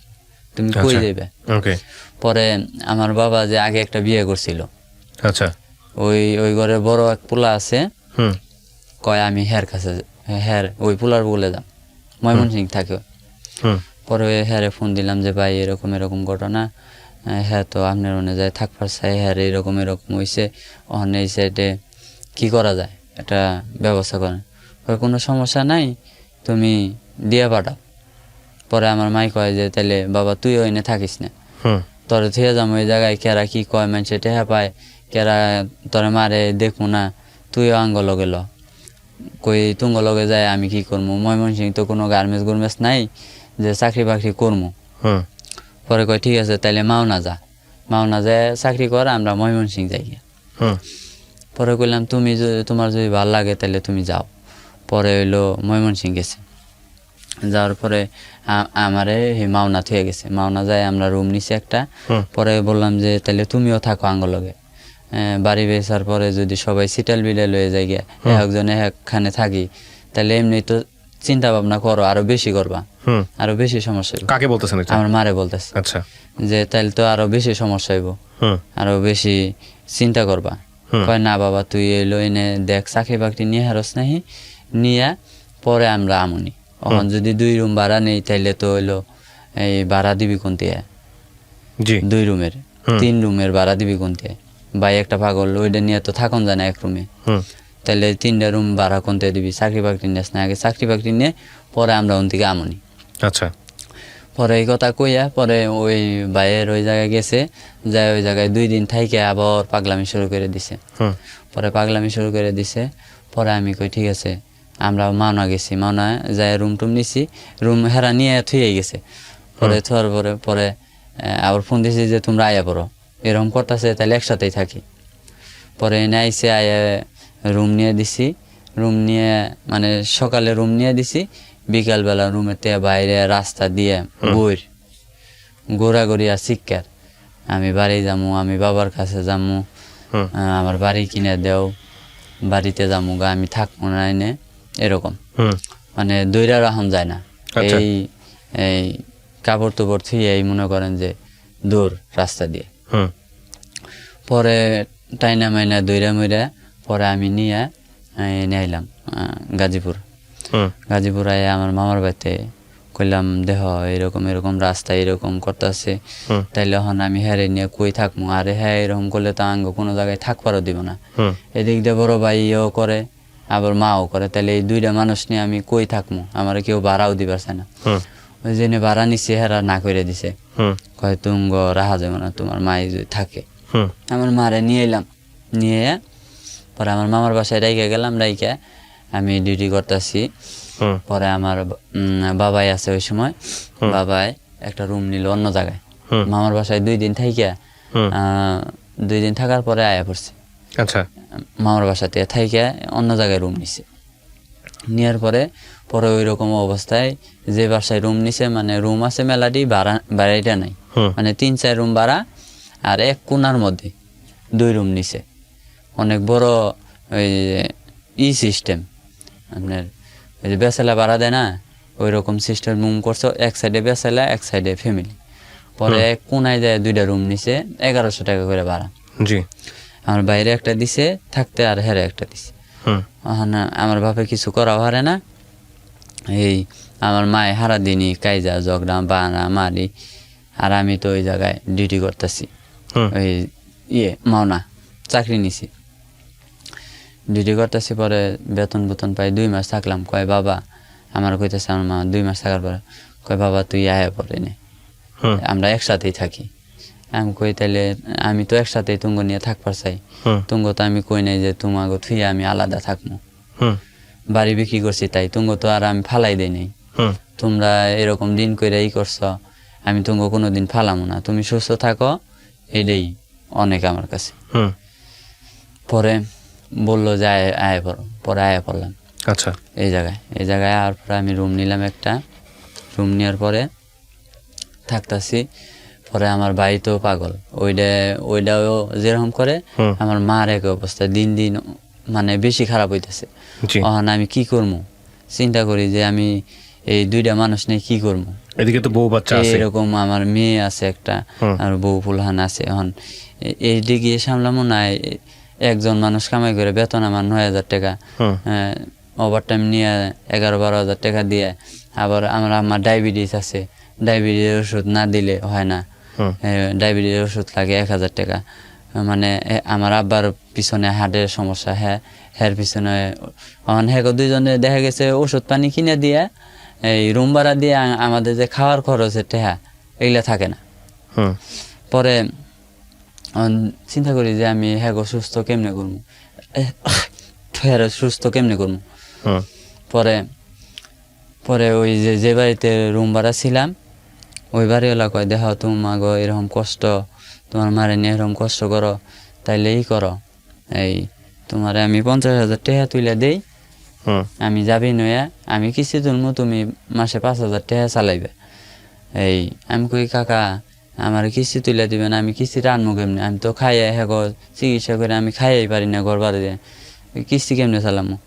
তুমি কই যাবে। পরে আমার বাবা যে আগে একটা বিয়ে করছিল, আচ্ছা, ওই ঘরে বড় এক পোলা আছে, কয় আমি হের কাছে ওই পোলার বলে যাম, ময়মনসিং থাকে। পরে হ্যারে ফোন দিলাম যে ভাই এরকম এরকম ঘটনা, হ্যাঁ তো আপনার ওনে যায় থাকবার চাই, হ্যাঁ এরকম হয়েছে, ওখানে এই সাইডে কী করা যায় একটা ব্যবস্থা করেন। কোনো সমস্যা নাই, তুমি দিয়ে পাঠাও। পরে আমার মাই কয় যে তাহলে বাবা তুই ওইনে থাকিস না, তোরে থুয়ে যাম ওই জায়গায়, কেরা কি কয় মানুষে টেহা পায়, কেরা তোরে মারে দেখবো না, তুইও আঙ্গ লগে ল। কই তুঙ্গ লগে যায় আমি কি করবো, ময়মনসিং তো কোনো গার্মেন্টস নাই যে চাকরি বাকরি করবো। পরে কয় ঠিক আছে তাইলে মাওনা যায় চাকরি কর, আমরা ময়মনসিং যাই। পরে কইলাম তুমি তোমার যদি ভালো লাগে তাহলে তুমি যাও। পরে হইলো ময়মনসিং গেছে। যাওয়ার পরে আমারে মাওনা থুয়ে গেছে। মাওনা যায় আমরা রুম নিছি একটা। পরে বললাম যে তাহলে তুমিও থাকো আঙ্গ লগে, বাড়ি বেচার পরে যদি সবাই সিটাল বিলে লয়ে যায় গিয়া একজনে একখানে থাকি, তাহলে এমনি তো চিন্তা ভাবনা করো, আরো বেশি করবা, আরো বেশি সমস্যা হইব। কাকে বলতেছেন? আমার মারে বলতেছে। আচ্ছা, যে তাহলে তো আরো বেশি সমস্যা হইব, আরো বেশি চিন্তা করবা। কয় না বাবা তুই এলো এনে দেখ চাকরি বাকরি নিয়ে হারস নাহি, নিয়ে পরে আমরা আমনি। এখন যদি 2 রুম ভাড়া নেই তাইলে তো হইলো এই ভাড়া দিবি কোনতে, 2 রুমের 3 রুমের ভাড়া দিবি কোনতে, ভাই একটা পাগল, ওইটা নিয়ে তো থাকুন যায় না এক রুমে, তাহলে 3টা রুম ভাড়া কোনতে দিবি, চাকরি বাকরি নিস না, আগে চাকরি বাকরি নিয়ে পরে আমরা ওন থেকে আমনি। আচ্ছা। পরে এই কথা কইয়া পরে ওই ভাইয়ের ওই জায়গায় গেছে, যাই ওই জায়গায় 2 দিন থাইকে আবার পাগলামি শুরু করে দিছে। পরে আমি কই ঠিক আছে, আমরা মাওনা গেছি, মাওনা যাই রুম টুম নিছি, রুম হেরা নিয়ে থুয়ে গেছে। পরে থোয়ার পরে আবার ফোন দিছি যে তোমরা আয়া পড়ো, এরকম করতেছে তাহলে একসাথেই থাকি। পরে এনে আইসে আয়া রুম নিয়ে দিছি, রুম নিয়ে মানে সকালে রুম নিয়ে দিছি, বিকালবেলা রুমের থেকে বাইরে রাস্তা দিয়ে বইর ঘোরাঘুরি আর শিক্ষার, আমি বাড়ি যামু, আমি বাবার কাছে যামু, আমার বাড়ি কিনে দেও, বাড়িতে যামু গা, আমি থাকবো না এনে, এরকম মানে দৈরা রাখুন যায় না। এই কাপড় তোপড় থুয়ে এই মনে করেন যে দূর রাস্তা দিয়ে। পরে টাইনা মাইনা দৈরা মইরা পরে আমি নিয়ে আইলাম গাজীপুর আয়ে আমার মামার বাড়িতে কইলাম দেহ এরকম রাস্তা এরকম করতেছে, তাইলে এখন আমি হ্যারে নিয়ে কই থাকবো, আরে হ্যাঁ এরকম করলে তো আঙ্গ কোনো জায়গায় থাকবারও দিব না। এদিক দিয়ে বড় ভাইও করে আবার মাও করে, তাহলে এই 2টা মানুষ নিয়ে আমি কই থাকবো, আমার কেউ ভাড়াও দিবারছে না। ওই জন্য ভাড়া নিচ্ছে, হেরা না করে দিছে, কয় তুঙ্গ রাহা যাবে না, তোমার মাই যদি থাকে। হুম আমার মারে নিয়ে এলাম, নিয়ে পরে আমার মামার বাসায় রাইখে গেলাম, রাইখে আমি ডিউটি করতেছি। হুম পরে আমার বাবাই আছে ওই সময়, বাবাই একটা রুম নিল অন্য জায়গায়। হুম। মামার বাসায় 2 দিন থাইকা, হুম। 2 দিন থাকার পরে আয়া পড়ছে। আচ্ছা মামার বাসাতে থাইকা অন্য জায়গায় রুম নিছে। নেওয়ার পরে পরে ওই রকম অবস্থায় যে বাসায় রুম নিছে, মানে রুম আছে মেলাটি, বাড়াইটা নাই, হুম। মানে 3-4 রুম ভাড়া, আর এক কোণার মধ্যে 2 রুম নিছে। অনেক বড় ওই সিস্টেম, আপনার ওই যে বেসালা ভাড়া দেয় না, ওই রকম সিস্টেম রুম করছে। এক সাইডে বেসালা, এক সাইডে ফ্যামিলি। পরে এক কোনায় যায় 2টা রুম নিছে, 1100 টাকা করে ভাড়া। জি আমার বাইরে একটা দিছে থাকতে, আর হেরে একটা দিছে। হুম আমার বাপে কিছু করাও হারে না। এই আমার মায়ে হারা দিনই কাইজা ঝগড়া বানা মারি, আর আমি তো ওই জায়গায় ডিউটি করতেছি, হুম ওই মাওনা চাকরি নিছি, ডিউটি করতেছি। পরে বেতন বেতন পাই, 2 মাস থাকলাম। কয় বাবা, আমার কইতেছে আমার মা, 2 মাস থাকার পরে কয় বাবা তুই আয়া পরে নে, হুম আমরা একসাথেই থাকি। আমি কই তাইলে আমি তো একসাথেই তুঙ্গ নিয়ে থাকবার চাই, হুম তুঙ্গ তো আমি কই নাই যে তোমাকে থুয়ে আমি আলাদা থাকবো, হুম বাড়ি বিক্রি করছি তাই, তুঙ্গ তো আর আমি ফালাই দেই নাই। হুম তোমরা এরকম দিন করে করছ, আমি তুঙ্গ কোনোদিন ফালামো না, তুমি সুস্থ থাকো, এটাই অনেক আমার কাছে। হুম পরে বললো যে আয়া পড়ো, পরে আয়া পড়লাম আচ্ছা এই জায়গায় আর পরে আমি রুম নিলাম একটা। রুম নেওয়ার পরে থাকতাছি। পরে আমার ভাই তো পাগল, ওইটাও যেরকম করে, হুম। আমার মার এক অবস্থা দিন দিন মানে বেশি খারাপ হইতেছে। জি এখন আমি কি করবো, চিন্তা করি যে আমি এই 2টা মানুষ নিয়ে কি করবো। এদিকে তো বউ বাচ্চা আছে এরকম আমার মেয়ে আছে একটা, হুম। আর বউ ফুলহান আছে। এখন এই দিকে সামলামো না, একজন মানুষ কামাই করে বেতন আমার 9,000 টাকা, হুম ওভার টাইম নিয়ে 11-12 হাজার টাকা দিয়ে। আবার আমার ডায়াবেটিস আছে, ডায়াবেটিস ওষুধ না দিলে হয় না, হুম ডায়াবেটিস ওষুধ লাগে 1,000 টাকা। মানে আমার আব্বার পিছনে হার্টের সমস্যা, হ্যার পিছনে। এখন হ্যাঁ 2জনে দেখা গেছে ওষুধ পানি কিনে দিয়ে, এই রুম ভাড়া দিয়ে আমাদের যে খাওয়ার খরচের টেহা এগুলা থাকে না। হুম পরে চিন্তা করি যে আমি হ্যাঁ সুস্থ কেমনে করবো, সুস্থ কেমনে করবো। হুম পরে পরে ওই যে বাড়িতে রুম ভাড়া ছিলাম, ওই বাড়িওয়ালা কয় দেখো তোমাগো এরকম কষ্ট, তোমার মারে নিয়ে এরকম কষ্ট করো, তাইলে করো, এই তোমারে আমি 50,000 টাকা তুলে দেই, হুম আমি যাবি নয়া, আমি কিস্তি তুলবো, তুমি মাসে 5,000 টাকা চালাইবে। এই আমি কই কাকা আমার কিস্তি তুলে দিবেন, আমি কিস্তিটা আনবো কেমনি, আমি তো খাইয়ে হ্যাঁ চিকিৎসা করে আমি খাইয়াই পারি না, ঘর বাড়ি দিয়ে কিস্তি কেমনে চালামো।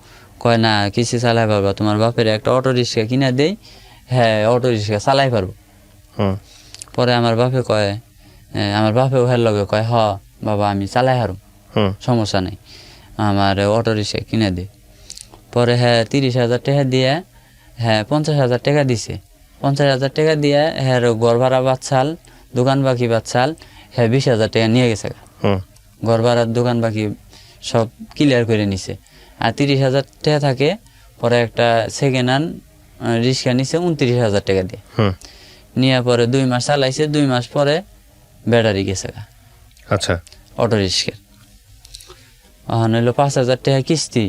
কয় না কিস্তি চালাই পারবা, তোমার বাপের একটা অটো রিক্সা কিনা দেই, হ্যাঁ অটো রিক্সা চালাই পারবো। হুম পরে আমার বাপে কয়, আমার বাপেও হের লগে কয় হ বাবা আমি চালাই হারুম, হুম সমস্যা নেই, আমার অটো রিক্সা কিনে দে। পরে হ্যাঁ 30,000 টাকা দিয়ে, হ্যাঁ 50,000 টাকা দিছে। 50,000 টাকা দিয়ে হ্যাঁ ঘর ভাড়া বাচ্চাল, দোকান বাকি বাচ্চাল, হ্যাঁ 20,000 টাকা নিয়ে গেছে। হুম ঘর ভাড়ার দোকান বাকি সব ক্লিয়ার করে নিছে। আর 30,000 টাকা থাকে। পরে একটা সেকেন্ড হ্যান্ড রিক্সা নিছে 29,000 টাকা দিয়ে। হুম নিয়ে পরে 2 মাস চালাইছে, 2 মাস পরে ব্যাটারি গেছে আচ্ছা অটো রিক্সার। এখন হইলো 5,000 টাকা কিস্তি,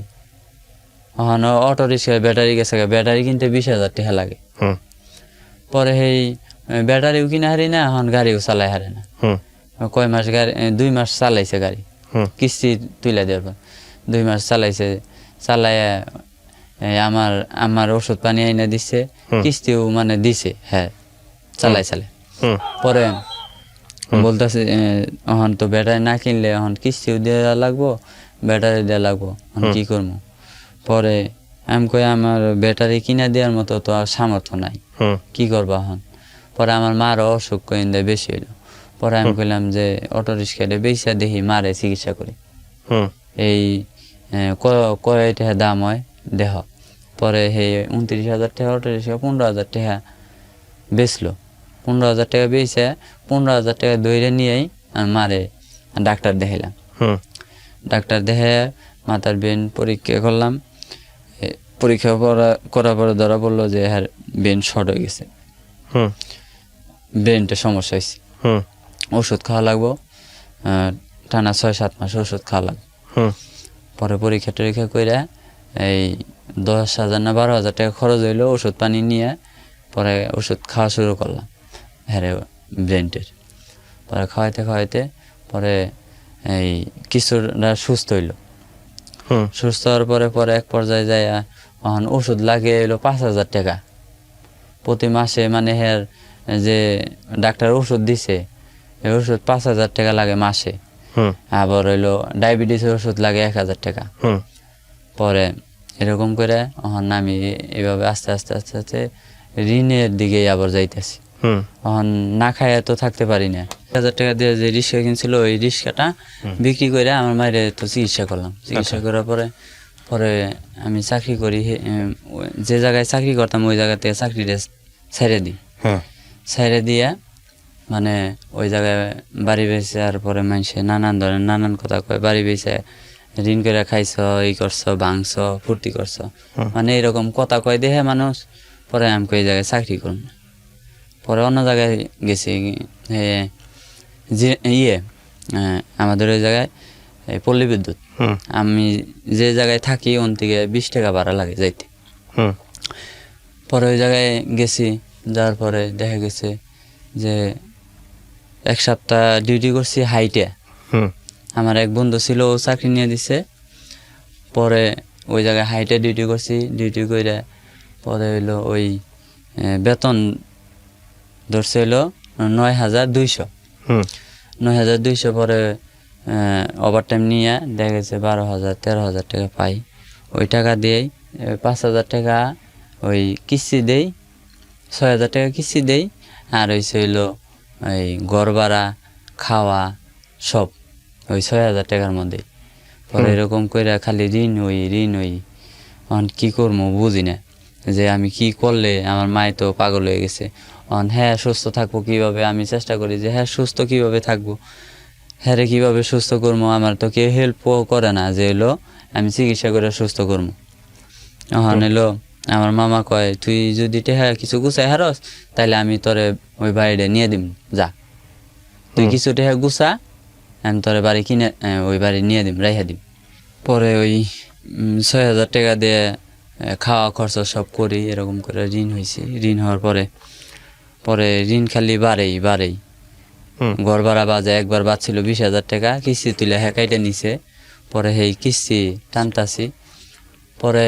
এখন অটো রিক্সার ব্যাটারি গেছে, ব্যাটারি কিনতে 20,000 টাকা লাগে। হুম পরে সেই ব্যাটারিও কিনা হারি না, এখন গাড়িও চালাই হারে না। হুম কয় মাস গাড়ি, 2 মাস চালাইছে গাড়ি, হুম কিস্তি তুলে দেওয়ার পর 2 মাস চালাইছে, চালাইয়া আমার ওষুধ পানি এনে দিচ্ছে, কিস্তিও মানে দিছে, হ্যাঁ চালাই হুম পরে বলতেছে এখন তো ব্যাটারি না কিনলে এখন কিস্তিও দেওয়া লাগবো, ব্যাটারি দেওয়া লাগবো, এখন কি করবো। পরে আমি কই আমার ব্যাটারি কিনা দেওয়ার মতো তো আর সামর্থ্য নাই, হুম কি করবো এখন। পরে আমার মারও অসুখ কইন্দে বেশি হইলো। পরে আমি কইলাম যে অটো রিক্সাটা বেচা দেখি মারে চিকিৎসা করি, হুম এই কয় টাকা দাম হয় দেহ। পরে সেই 29,000 টাকা অটো রিক্সা 15,000 টাকা বেচলো। 15,000 টাকা বেচে 15,000 টাকা ধরে নিয়েই আর মারে ডাক্তার দেখাইলাম। হুম ডাক্তার দেখে মাথার বেন পরীক্ষা করলাম, পরীক্ষা করার পরে ধরা পড়লো যে হ্যাঁ বেন শর্ট হয়ে গেছে, হুম ব্রেনটা সমস্যা হয়েছে, হুম ওষুধ খাওয়া লাগবো, টানা 6-7 মাস ওষুধ খাওয়া লাগে। হুম পরে পরীক্ষা টরীক্ষা করে এই 10,000 না 12,000 টাকা খরচ হইলো ওষুধ পানি নিয়ে। পরে ওষুধ খাওয়া শুরু করলাম হ্যাঁ ব্রেন্টের। পরে খাওয়াইতে পরে এই কিছুটা সুস্থ হইলো। হুম সুস্থ হওয়ার পরে এক পর্যায়ে যায় এখন ওষুধ লাগে এলো 5,000 টাকা প্রতি মাসে। মানে হ্যাঁ যে ডাক্তার ওষুধ দিছে এই ওষুধ 5,000 টাকা লাগে মাসে। হুম আবার হইলো ডায়াবেটিসের ওষুধ লাগে 1,000 টাকা। হুম পরে এরকম করে এখন আমি এভাবে আস্তে আস্তে ঋণের দিকে আবার যাইতেছি। হুম এখন না খাইয়া তো থাকতে পারি না। 1,000 টাকা দিয়ে যে রিক্সা কিনছিল ওই রিক্সাটা বিক্রি করে আমার মায়ের তো চিকিৎসা করলাম। চিকিৎসা করার পরে আমি চাকরি করি। যে জায়গায় চাকরি করতাম ওই জায়গা থেকে চাকরিটা ছেড়ে দিই। হ্যাঁ ছেড়ে দিয়ে মানে ওই জায়গায় বাড়ি বেঁচে আর পরে মানুষে নানান কথা কয় বাড়ি বেঁচে ঋণ করে খাইছ এই করছো ভাঙছ ফুর্তি করছো মানে এরকম কথা কয় দেখে মানুষ। পরে আমি ওই জায়গায় চাকরি করুন। পরে অন্য জায়গায় গেছি যে আমাদের ওই জায়গায় পল্লী বিদ্যুৎ। হুম আমি যে জায়গায় থাকি ওন থেকে 20 টাকা ভাড়া লাগে যাইতে। হুম পরে ওই জায়গায় গেছি যাওয়ার পরে দেখা গেছে যে 1 সপ্তাহ ডিউটি করছি হাইটে। হুম আমার এক বন্ধু ছিল ও চাকরি নিয়ে দিছে। পরে ওই জায়গায় হাইটে ডিউটি করছি। ডিউটি করে পরে হইলো ওই বেতন ধরছে হইলো 9,200। হুম 9,200 পরে ওভার টাইম নিয়ে দেখা গেছে 12,000-13,000 টাকা পাই। ওই টাকা দিয়েই 5,000 টাকা ওই কিস্তি দেই, 6,000 টাকা কিস্তি দেই। আর হইছে হইলো ওই ঘর ভাড়া খাওয়া সব ওই 6,000 টাকার মধ্যেই। পরে এরকম করে খালি ঋণ হই। এখন কী করবো বুঝি না যে আমি কি করলে। আমার মায় তো পাগল হয়ে গেছে। এখন হ্যাঁ সুস্থ থাকবো কীভাবে আমি চেষ্টা করি যে হ্যাঁ সুস্থ কীভাবে থাকবো, হ্যাঁ রে কীভাবে সুস্থ করবো। আমার তো কেউ হেল্পও করে না যে হলো আমি চিকিৎসা করে সুস্থ করবো। এখন এলো আমার মামা কয় তুই যদি টেহা কিছু গুছাই হারস তাইলে আমি তোরে ওই বাড়িটা নিয়ে দিম, যা তুই কিছু টেহা গুছা আমি তোরে বাড়ি কিনে ওই বাড়ি নিয়ে দিম, রাইহা দিম। পরে ওই 6,000 টাকা দিয়ে খাওয়া খরচ সব করি। এরকম করে ঋণ হয়েছে। ঋণ হওয়ার পরে ঋণ খালি বাড়েই ঘর ভাড়া বাজে একবার বাজছিল 20,000 টাকা কিস্তি তুলে হেকাইটা নিছে। পরে সেই কিস্তি টানতাছি। পরে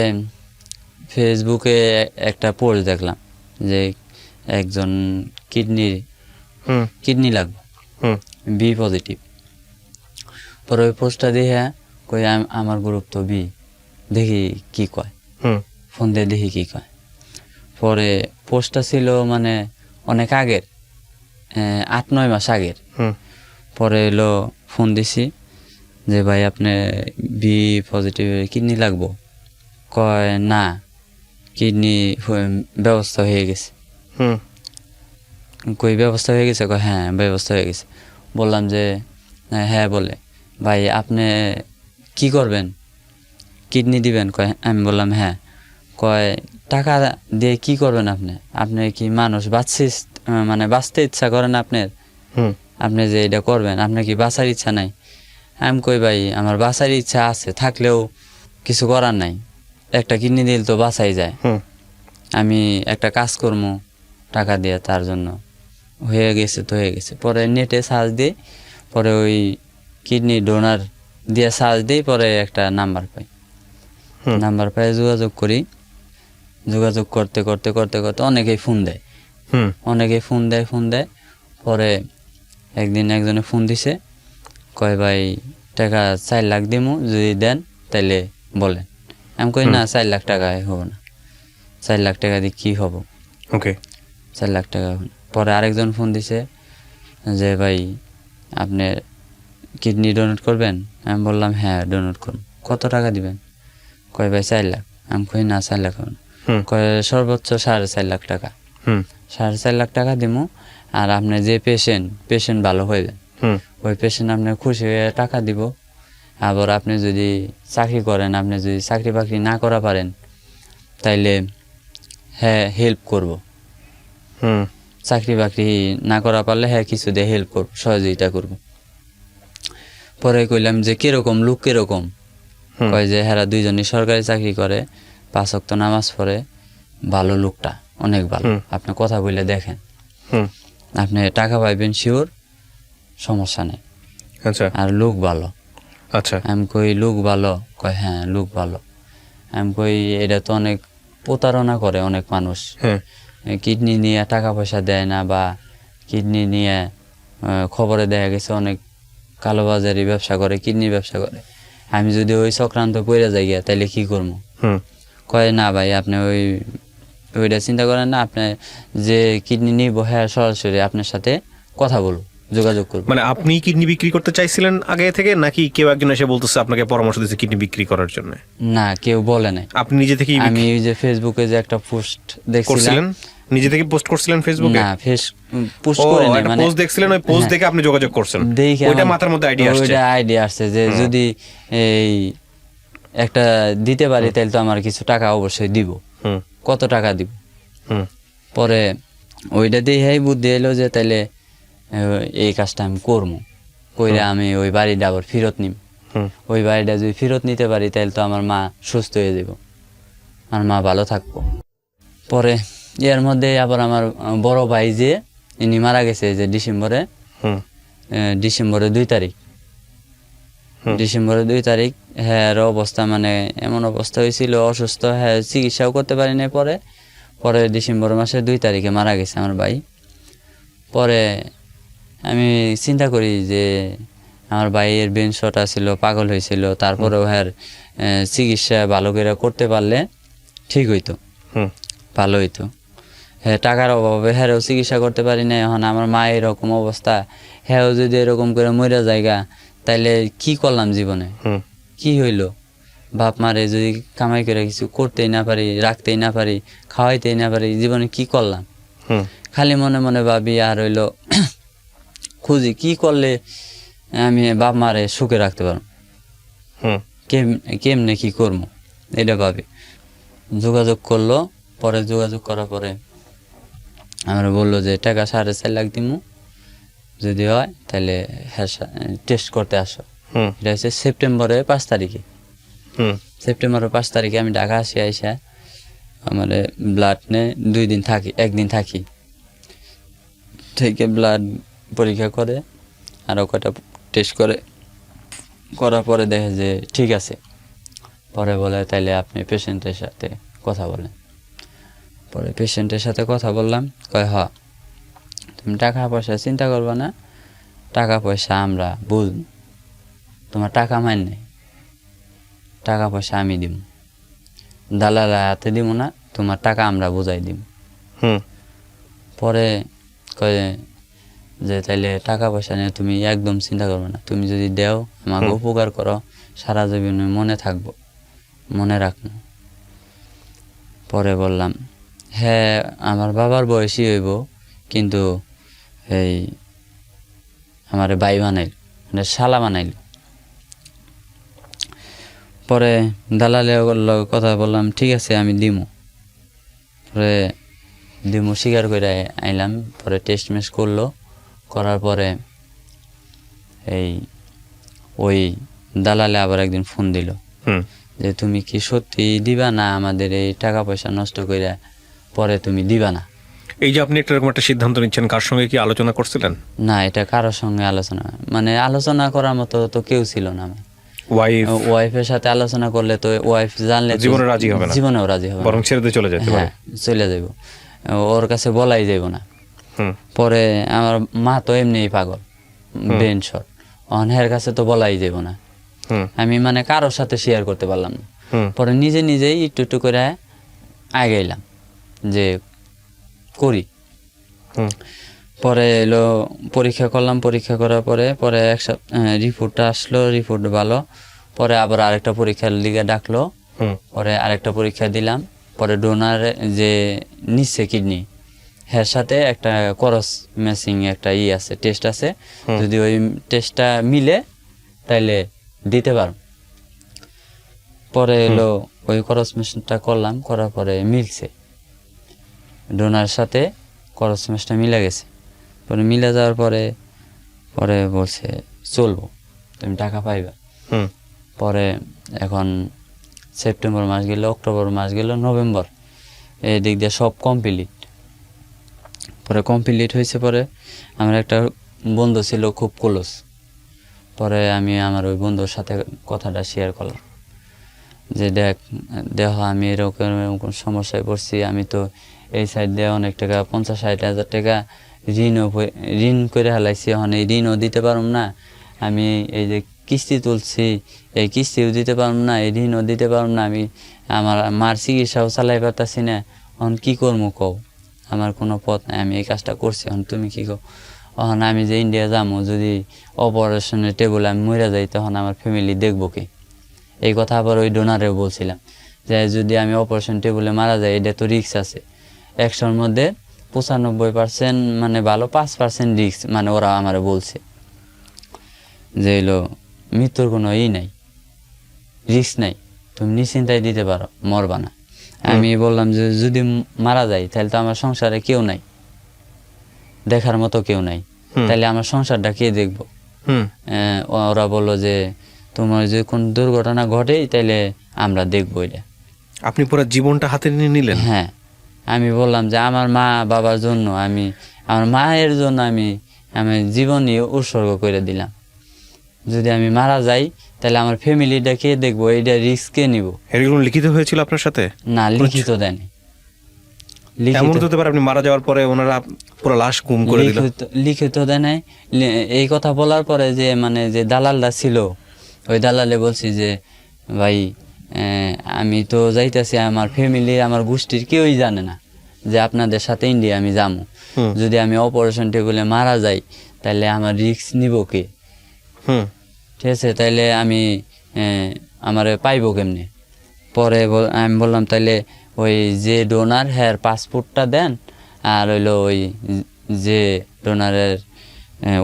ফেসবুকে একটা পোস্ট দেখলাম যে একজন কিডনি লাগবে বি পজিটিভ। পরে ওই পোস্টটা দেখে কই আমার গ্রুপ তো বি, দেখি কি কয়, ফোন দিয়ে দেখি কি কয়। পরে পোস্টটা ছিল মানে অনেক আগের, 8-9 মাস আগের। পরে এলো ফোন দিছি যে ভাই আপনি বি পজিটিভ কিডনি লাগবো। কয় না কিডনি ব্যবস্থা হয়ে গেছে। কই ব্যবস্থা হয়ে গেছে? কয় হ্যাঁ ব্যবস্থা হয়ে গেছে। বললাম যে হ্যাঁ, বলে ভাই আপনি কি করবেন, কিডনি দিবেন? কয় আমি বললাম হ্যাঁ। কয় টাকা দিয়ে কি করবেন আপনি? আপনি কি মানুষ মানে বাঁচতে ইচ্ছা করেন আপনার? আপনি যে এটা করবেন আপনার কি বাঁচার ইচ্ছা নাই? আমি কই ভাই আমার বাঁচার ইচ্ছা আছে, থাকলেও কিছু করার নাই। একটা কিডনি দিলে তো বাঁচাই যায়। আমি একটা কাজ করবো টাকা দিয়ে, তার জন্য হয়ে গেছে তো হয়ে গেছে। পরে নেটে সার্চ দিই, পরে ওই কিডনি ডোনার দিয়ে সার্চ দিই, পরে একটা নাম্বার পাই। নাম্বার পাই যোগাযোগ করি। যোগাযোগ করতে করতে করতে করতে অনেকেই ফোন দেয়। পরে একদিন একজনে ফোন দিছে, কয় ভাই টাকা 4 লাখ দিমু, যদি দেন তাইলে বলেন। আমি কই না 4 লাখ টাকায় হবো না, 4 লাখ টাকা দিয়ে কী হবো, 4 লাখ টাকা হবে না। পরে আরেকজন ফোন দিছে যে ভাই আপনি কিডনি ডোনেট করবেন? আমি বললাম হ্যাঁ ডোনেট করুন, কত টাকা দিবেন? কয় ভাই 4 লাখ। আমি কই না 4 লাখ হবে না। কয় সর্বোচ্চ 4.5 লাখ টাকা। 4.5 লাখ টাকা দিমু, আর আপনি যে পেশেন্ট ভালো হয়ে যান, ওই পেশেন্ট আপনার খুশি হয়ে টাকা দিব। আবার আপনি যদি চাকরি করেন, আপনি যদি চাকরি বাকরি না করা পারেন তাইলে হ্যাঁ হেল্প করব। চাকরি বাকরি না করা পারলে হ্যাঁ কিছু দিয়ে হেল্প করব, সহযোগিতা করব। পরে কইলাম যে কিরকম লোক কিরকম, হুম। কয় যে হেরা দুইজনই সরকারি চাকরি করে, 5 ওয়াক্ত নামাজ পড়ে, ভালো লোকটা, অনেক ভালো, আপনি কথা বলে দেখেন, হুম। আপনি টাকা পাইবেন শিওর, সমস্যা নেই, আচ্ছা আর লোক ভালো। আচ্ছা। আমি কই লোক ভালো, কয় হ্যাঁ লোক ভালো। আমি কই এটা তো অনেক প্রতারণা করে অনেক মানুষ, হ্যাঁ কিডনি নিয়ে টাকা পয়সা দেয় না, বা কিডনি নিয়ে খবরে দেখা গেছে অনেক কালোবাজারি ব্যবসা করে, কিডনি ব্যবসা করে। আমি যদি ওই চক্রান্ত পড়ে যাই গিয়া তাহলে কি করবো? হুম কয় না ভাই আপনি ওইটা চিন্তা করেন না, আপনি যে কিডনি নিব হ্যাঁ সরাসরি আপনার সাথে কথা বলবো, যোগাযোগ করবো। মানে আপনি কিডনি বিক্রি করতে চাইছিলেন আগে থেকে, নাকি কেউ একজন এসে বলতেছে আপনাকে পরামর্শ দিচ্ছে কিডনি বিক্রি করার জন্য? না, কেউ বলে নাই। আপনি নিজে থেকেই আমি ওই যে ফেসবুকে যে একটা পোস্ট দেখছিলাম, করছিলেন, নিজে থেকে পোস্ট করছিলেন ফেসবুকে? না পোস্ট ও করে নাই, একটা মানে পোস্ট দেখছিলেন, ওই পোস্ট হ্যাঁ, দেখে আপনি যোগাযোগ করছেন, দেখে ওইটা আমার মাথার মধ্যে আইডিয়া আসছে? ওইটা আইডিয়া আসছে যে যদি এই একটা দিতে পারি তাহলে তো আমার কিছু টাকা অবশ্যই দিব। হুম কত টাকা দিব? হুম পরে ওইটা দেখেই বুদ্ধি এলো যে তাইলে এই কাজটা আমি করবো, কইরা আমি ওই বাড়িটা আবার ফেরত নিব। হুম ওই বাড়িটা যদি ফেরত নিতে পারি তাহলে তো আমার মা সুস্থ হয়ে যাব, আমার মা ভালো থাকবো। পরে এর মধ্যে আবার আমার বড় ভাই যে ইনি মারা গেছে যে ডিসেম্বরে, হুম ডিসেম্বরের 2 তারিখ, ডিসেম্বরের 2 তারিখ হ্যাঁ অবস্থা মানে এমন অবস্থা হয়েছিল, অসুস্থ, হ্যাঁ চিকিৎসাও করতে পারি না। পরে ডিসেম্বর মাসের 2 তারিখে মারা গেছে আমার ভাই। পরে আমি চিন্তা করি যে আমার ভাইয়ের ব্রেন শট ছিল, পাগল হয়েছিল, তারপরেও হ্যাঁ চিকিৎসা ভালো করে করতে পারলে ঠিক হইতো, হুম ভালো হইতো। হ্যাঁ টাকার অভাবে হ্যাঁও চিকিৎসা করতে পারি না, এখন আমার মা এরকম অবস্থা, হ্যাঁও যদি এরকম করে মরে জায়গা তাইলে কি করলাম জীবনে, হুম কি হইলো? বাপ মারে যদি কামাই করে কিছু করতেই না পারি, রাখতেই না পারি, খাওয়াইতেই না পারি, জীবনে কি করলাম? হুম খালি মনে মনে ভাবি আর হইলো খুঁজি কি করলে আমি বাপ মারে সুখে রাখতে পারবো, হুম কেমনে কি করবো এটা ভাবি। যোগাযোগ করলো, পরে যোগাযোগ করার পরে আমরা বললো যে টাকা 4.5 লাখ দিমু, যদি হয় তাহলে হ্যাঁ টেস্ট করতে আসো। হুম এটা হচ্ছে সেপ্টেম্বরের 5 তারিখে। হুম সেপ্টেম্বরের 5 তারিখে আমি ঢাকা আইসা আমার ব্লাড নে 2 দিন থাকি, 1 দিন থাকি, থেকে ব্লাড পরীক্ষা করে আরও কটা টেস্ট করে, করার পরে দেখে যে ঠিক আছে। পরে বলে তাইলে আপনি পেশেন্টের সাথে কথা বলেন। পরে পেশেন্টের সাথে কথা বললাম, কয় হ তুমি টাকা পয়সা চিন্তা করবে না, টাকা পয়সা আমরা বুঝব, তোমার টাকা মাইন নেই, টাকা পয়সা আমি দিব, দালালের হাতে দিব না, তোমার টাকা আমরা বুঝাই দিব। হুম পরে কয় যে তাইলে টাকা পয়সা নিয়ে তুমি একদম চিন্তা করবে না, তুমি যদি দেও আমাকে উপকার করো, সারা জীবন মনে থাকবো, মনে রাখবো। পরে বললাম হ্যাঁ আমার বাবার বয়সই হইব, কিন্তু এই আমার ভাই বানাইল, মানে শালা বানাইল। পরে দালালের কথা বললাম ঠিক আছে আমি দিমু। পরে দিমু স্বীকার করে আইলাম। পরে টেস্ট মেস করলো, করার পরে এই ওই দালালে আবার একদিন ফোন দিল হুম যে তুমি কি সত্যি দিবা না আমাদের এই টাকা পয়সা নষ্ট করে পরে তুমি দিবা না? এই যে আপনি একটা এরকম একটা সিদ্ধান্ত নিচ্ছেন, কার সঙ্গে কি আলোচনা করছিলেন? না, এটা কারোর সঙ্গে আলোচনা, মানে আলোচনা করার মতো তো কেউ ছিল না। আমার ওয়াইফ? ওয়াইফের সাথে আলোচনা করলে তো ওয়াইফ জানলে তো জীবনে রাজি হবে না, জীবনেও রাজি হবে না, বরং ছেড়ে দিয়ে চলে যেতে পারে। হ্যাঁ চলে যাইব, ওর কাছে বলাই যাইব না। হুম পরে আমার মা তো এমনিই পাগল, ব্রেন শট, অনেকের কাছে তো বলাই যাইব না। হুম আমি মানে কারোর সাথে শেয়ার করতে পারলাম না। হুম পরে নিজেই একটু একটু করে আগাইলাম যে করি। হুম পরে এলো পরীক্ষা করলাম, পরীক্ষা করার পরে এক রিপোর্টটা আসলো, রিপোর্ট ভালো। পরে আবার আরেকটা পরীক্ষার লিগে ডাকলো, হুম পরে আরেকটা পরীক্ষা দিলাম। পরে ডোনার যে নিচ্ছে কিডনি, এর সাথে একটা ক্রস ম্যাচিং একটা আছে, টেস্ট আছে, যদি ওই টেস্টটা মিলে তাইলে দিতে পারো। পরে এলো ওই ক্রস ম্যাচিংটা করলাম, করার পরে মিলছে, ডোনার সাথে ক্রস ম্যাচটা মিলে গেছে। পরে মিলে যাওয়ার পরে বলছে চলবো, তুমি টাকা পাইবা। হুম পরে এখন সেপ্টেম্বর মাস গেল, অক্টোবর মাস গেল, নভেম্বর, এই দিক দিয়ে সব কমপ্লিট। পরে কমপ্লিট হয়েছে, পরে আমার একটা বন্ধু ছিল খুব ক্লোজ, পরে আমি আমার ওই বন্ধুর সাথে কথাটা শেয়ার করলাম যে দেখ আমি এরকম এরকম সমস্যায় পড়ছি, আমি তো এই সাইড দিয়ে অনেক টাকা 50-60 হাজার টাকা ঋণ করে হালাইছি, এখন এই ঋণও দিতে পারুম না, আমি এই যে কিস্তি তুলছি এই কিস্তিও দিতে পারুম না, এই ঋণও দিতে পারুম না, আমি আমার মার চিকিৎসাও চালাই পারতাছি না, এখন কী করবো কও, আমার কোনো পথ নাই, আমি এই কাজটা করছি, এখন তুমি কী কও। এখন আমি যে ইন্ডিয়া যাবো, যদি অপারেশনের টেবলে আমি মরে যাই, তখন আমার ফ্যামিলি দেখবো কি। এই কথা আবার ওই ডোনারেও বলছিলাম যে যদি আমি অপারেশন টেবলে মারা যাই, এটা তো রিস্ক আছে, 100-র মধ্যে 95% মানে ভালো, 5% রিস্ক, মানে ওরা আমার বলছে যে এলো মৃত্যুর কোনো নাই, রিস্ক নাই, তুমি নিশ্চিন্তায় দিতে পারো, মরবা না। আমি বললাম যে যদি মারা যাই তাহলে তো আমার সংসারে কেউ নাই, দেখার মতো কেউ নাই, তাহলে আমার সংসারটা কে দেখবো। ওরা বললো যে তোমার যদি কোন দুর্ঘটনা ঘটে তাহলে আমরা দেখবো এটা। আপনি পুরো জীবনটা হাতে নিয়ে নিলেন? হ্যাঁ, আমি বললাম যে আমার মা বাবার জন্য, আমার মায়ের জন্য আমি জীবনই উৎসর্গ করে দিলাম, যদি আমি মারা যাই তাহলে আমার ফ্যামিলিটা কে দেখবো, এইটা রিস্ক কে নিব। এরকম লিখিত হয়েছিল আপনার সাথে? না, লিখিত দেয়নি। এমন হতে পারে আপনি মারা যাওয়ার পরে ওনারা পুরো লাশ গুম করে দিল? লিখিত দেয় নাই। এই কথা বলার পরে যে মানে যে দালালটা ছিল, ওই দালালে বলছি যে ভাই আমি তো যাইতেছি, আমার ফ্যামিলি আমার গোষ্ঠীর কেউই জানে না যে আপনাদের সাথে ইন্ডিয়া আমি যাবো, যদি আমি অপারেশন টেবলে মারা যাই তাহলে আমার রিস্ক নিব কে। ঠিক আছে, তাইলে আমি আমার পাইবো কেমনে। পরে আমি বললাম তাইলে ওই যে ডোনার হ্যার পাসপোর্টটা দেন, আর হইলো ওই যে ডোনারের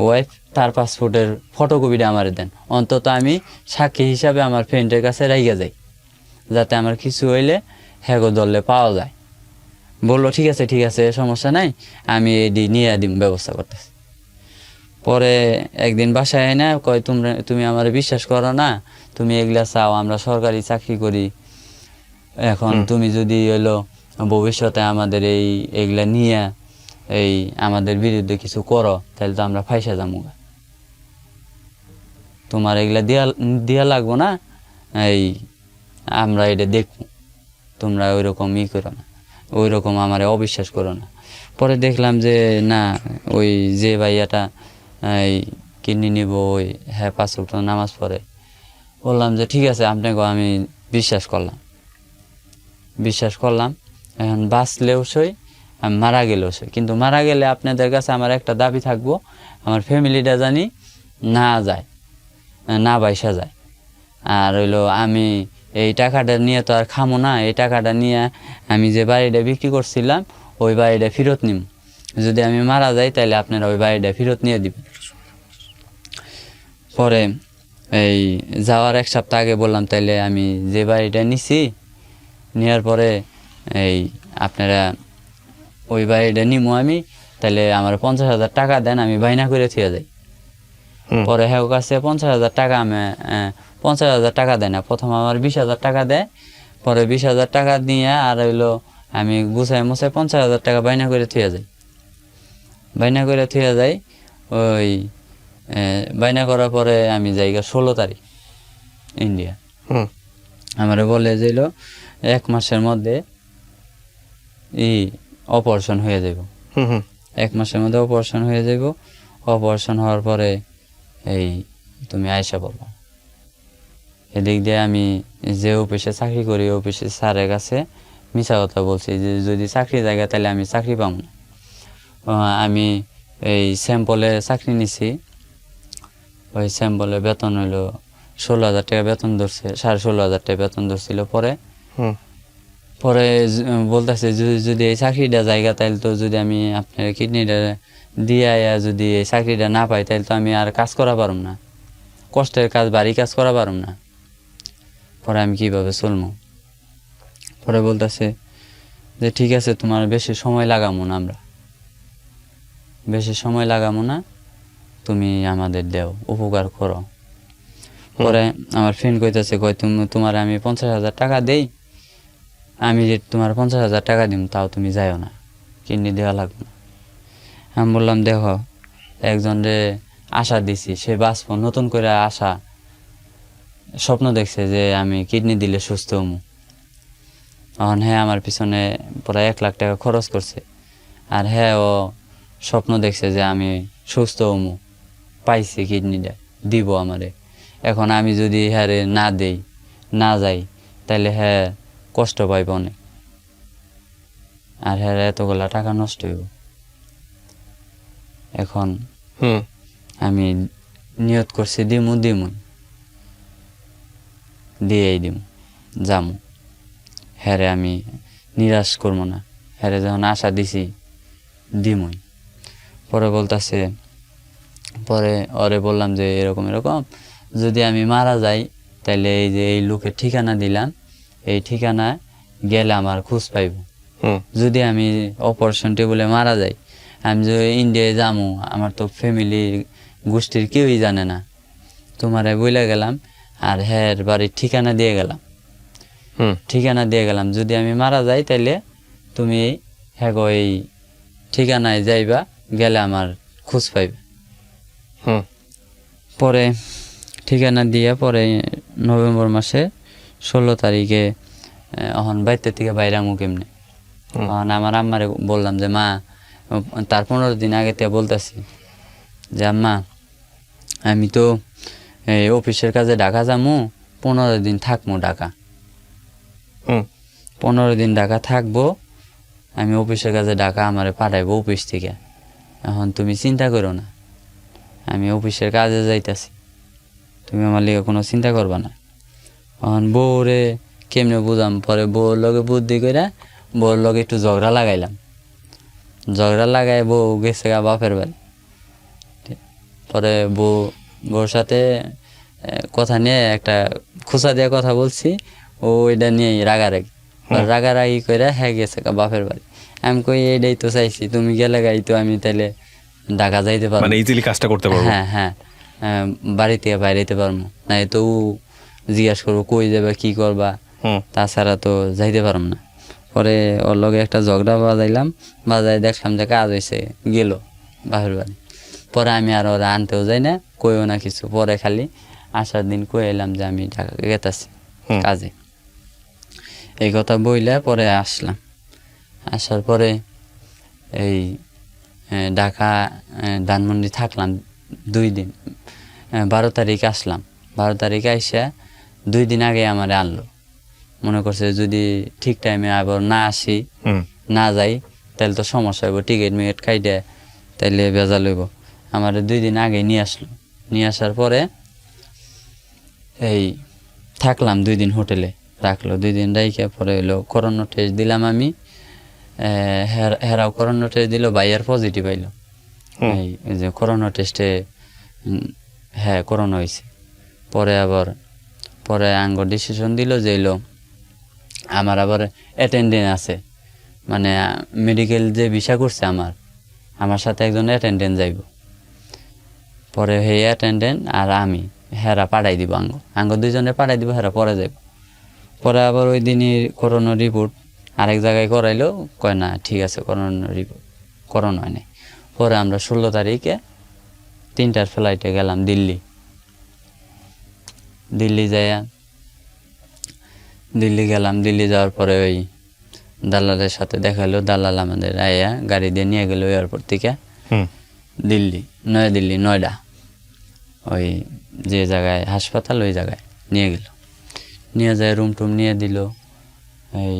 ওয়াইফ তার পাসপোর্টের ফটোকপিটা আমার দেন, অন্তত আমি সাক্ষী হিসাবে আমার ফ্রেন্ডের কাছে রাইগা যাই, যাতে আমার কিছু হইলে হ্যাগো ধরলে পাওয়া যায়। বললো ঠিক আছে সমস্যা নাই, আমি এডি নিয়ে দিম, ব্যবস্থা করতেছি। পরে একদিন বাসায় না কয় তুমি আমার বিশ্বাস করো না, তুমি এগুলা চাও, আমরা সরকারি চাকরি করি, এখন তুমি যদি হইলো ভবিষ্যতে আমাদের এইগুলা নিয়ে আমাদের বিরুদ্ধে কিছু করো তাহলে তো আমরা ফাইসা যাবো, তোমার এগুলা দিয়া লাগবো না, আমরা এটা দেখবো, তোমরা ওইরকম করো না, ওইরকম আমার অবিশ্বাস করো না। পরে দেখলাম যে না, ওই যে ভাইয়াটা কিডনি নিব, হ্যাঁ 5 ওয়াক্ত নামাজ পড়ে, বললাম যে ঠিক আছে আপনাকে আমি বিশ্বাস করলাম, এখন বাঁচলেও সই, আমি মারা গেলেও সই, কিন্তু মারা গেলে আপনাদের কাছে আমার একটা দাবি থাকবো, আমার ফ্যামিলিটা জানি না বাইসা যায়। আর হইলো আমি এই টাকাটা নিয়ে তো আর খামো না, এই টাকাটা নিয়ে আমি যে বাড়িটা বিক্রি করছিলাম ওই বাড়িটা ফেরত নিব, যদি আমি মারা যাই তাহলে আপনারা ওই বাড়িটা ফেরত নিয়ে দিবেন। পরে যাওয়ার 1 সপ্তাহ আগে বললাম তাইলে আমি যে বাড়িটা নিছি, নেওয়ার পরে আপনারা ওই বাড়িটা নিমো আমি, তাহলে আমার 50,000 টাকা দেন, আমি বাইনা করে থিয়ে যাই। পরে হ্যাঁ কাছে 50,000 টাকা, আমি 50,000 টাকা দেয় না, প্রথম আমার 20,000 টাকা দেয়, পরে 20,000 টাকা দিয়ে আর হইলো আমি গুছাই মুছাই 50,000 টাকা বাইনা করে থিয়ে যাই। ওই বাইনা করার পরে আমি যাইগা 16 তারিখ ইন্ডিয়া। আমার বলে যাইল 1 মাসের মধ্যে অপারেশন হয়ে যাব, 1 মাসের মধ্যে অপারেশন হয়ে যাব। অপারেশন হওয়ার পরে তুমি আয়সা বলবো। এদিক দিয়ে আমি যে অফিসে চাকরি করি, অফিসে স্যারের কাছে মিছা কথা বলছি যে যদি চাকরি জায়গা তাহলে আমি চাকরি পাবো না। আমি স্যাম্পলে চাকরি নিছি, ওই স্যাম্পলে বেতন হইলো 16,000 টাকা বেতন ধরছে, 16,500 টাকা বেতন ধরছিল। পরে বলতেছে যদি এই চাকরিটা জায়গা তাহলে তো যদি আমি আপনার কিডনিটা দিয়ে যদি এই চাকরিটা না পাই তাহলে তো আমি আর কাজ করা পারুম না, কষ্টের কাজ, বাড়ি কাজ করা পারুম না। পরে আমি কিভাবে চলবো? পরে বলতেছে যে ঠিক আছে তোমার বেশি সময় লাগামো না, তুমি আমাদের দেও, উপকার করো। পরে আমার ফ্রেন্ড কইতাছে কয় তোমার আমি 50,000 টাকা দেই, আমি যে তোমার 50,000 টাকা দিম তাও তুমি যাইও না, কিডনি দেওয়া লাগবে না। আমি বললাম দেখো একজনরে আশা দিছি, সে বাঁচবো, নতুন করে আশা স্বপ্ন দেখছে যে আমি কিডনি দিলে সুস্থ হমু। এখন হ্যাঁ আমার পিছনে প্রায় 1 লাখ টাকা খরচ করছে, আর হ্যাঁ ও স্বপ্ন দেখছে যে আমি সুস্থ হমু, পাইছি কিডনিটা দিব আমারে। এখন আমি যদি হ্যাঁ না দেই, না যাই, তাহলে হ্যাঁ কষ্ট পাইব অনেক, আর হ্যাঁ এতগুলা টাকা নষ্ট হইব। এখন আমি নিয়ত করছি দিমু দিয়েই দিমু, যামু, হ্যাঁ আমি নিরাশ করবো না, হ্যাঁ যখন আশা দিছি দিমুই। পরে বলতাছে, পরে ওরে বললাম যে এরকম যদি আমি মারা যাই তাহলে এই যে এই লোকের ঠিকানা দিলাম, এই ঠিকানায় গেলে আমার খোঁজ পাইব। যদি আমি অপারেশন টেবলে মারা যাই, আমি যে ইন্ডিয়ায় যামু, আমার তো ফ্যামিলি গোষ্ঠীর কেউই জানে না, তোমারে বইলা গেলাম আর হ্যাঁ বাড়ির ঠিকানা দিয়ে গেলাম, যদি আমি মারা যাই তাইলে তুমি হ্যাঁ এই ঠিকানায় যাইবা, গেলে আমার খোঁজ পাইবে। পরে ঠিকানা দিয়ে পরে নভেম্বর মাসে 16 তারিখে এখন বাইতে থেকে বাইরামু কেমনে। তখন আমার আম্মারে বললাম যে মা, তার 15 দিন আগে থেকে বলতেছি যে আম্মা আমি তো এই অফিসের কাজে ঢাকা যামু, 15 দিন থাকবো ঢাকা, 15 দিন ঢাকা থাকবো, আমি অফিসের কাজে ঢাকা আমারে পাঠাইবো অফিস থেকে। এখন তুমি চিন্তা করো না, আমি অফিসের কাজে যাইতাছি, তুমি আমার লিগে কোনো চিন্তা করবা না। এখন বউরে কেমনে বুঝাম, পরে বউর লগে বুদ্ধি করে বউর লগে একটু ঝগড়া লাগাইলাম, ঝগড়া লাগাই বউ গেছে গা বাপের বাড়ি। পরে বউর সাথে কথা নিয়ে একটা খোঁচা দিয়ে কথা বলছি, ও এটা নিয়ে রাগারাগি করে হ্যাঁ গেছে গা বাপের বাড়ি। আমি কই এটাই তো চাইছি, তুমি গেলে গাই তো আমি তাহলে ঢাকা যাইতে পারবো, মানে ইজিলি কাজটা করতে পারবো। হ্যাঁ বাড়ি থেকে বাইরেতে পারবো, নাই তো ও জিজ্ঞাসা করবো কই যাবে কি করবা, তাছাড়া তো যাইতে পারবো না। পরে ওর লগে একটা ঝগড়া বাজাই দেখলাম যে কাজ হয়েছে, গেল বাপের বাড়ি। পরে আমি আর ওরা আনতেও যাই না, কইও না কিছু। পরে খালি আসার দিন কই এলাম যে আমি ঢাকা গেতাছি কাজে, এই কথা বইলে পরে আসলাম। আসার পরে এই ঢাকা ধানমন্ডি থাকলাম 2 দিন, 12 তারিখ আসলাম। 12 তারিখে আইসা 2 দিন আগে আমার আনলো, মনে করছে যদি ঠিক টাইমে আবার না আসি, না যাই, তাহলে তো সমস্যা হইব, টিকিট কাইটে তাইলে ভেজাল হইব। আমার 2 দিন আগে নিয়ে আসলো। নিয়ে আসার পরে এই থাকলাম 2 দিন হোটেলে, রাখলো 2 দিন রাইখে পরে হইলো করোনা টেস্ট দিলাম আমি, হেরাও করোনা টেস্ট দিল, ভাইয়ার পজিটিভ আইলো। এই যে করোনা টেস্টে হ্যাঁ করোনা হয়েছে। পরে আঙ্গ ডিসিশন দিল যে আমার আবার অ্যাটেন্ডেন্ট আছে, মানে মেডিকেল যে ভিসা করছে আমার সাথে একজন অ্যাটেন্ডেন্ট যাইব। পরে সেই অ্যাটেন্ডেন্ট আর আমি হেরা পাঠাই দিব, আঙ্গ 2জনে পাঠাই দিব, হেরা পরে যাইব। পরে আবার ওই দিনই করোনা রিপোর্ট আরেক জায়গায় করাইলো, কয় না ঠিক আছে করোনা রিপোর্ট, করোনা হয় নাই। পরে আমরা 16 তারিখে 3টার ফ্লাইটে গেলাম দিল্লি গেলাম। দিল্লি যাওয়ার পরে ওই দালালের সাথে দেখালো, দালাল আমাদের আয়া গাড়ি দিয়ে নিয়ে গেল এয়ারপোর্ট থেকে দিল্লি নয়ডা, ওই যে জায়গায় হাসপাতাল ওই জায়গায় নিয়ে গেল। নিয়ে যায় রুম টুম নিয়ে দিল। এই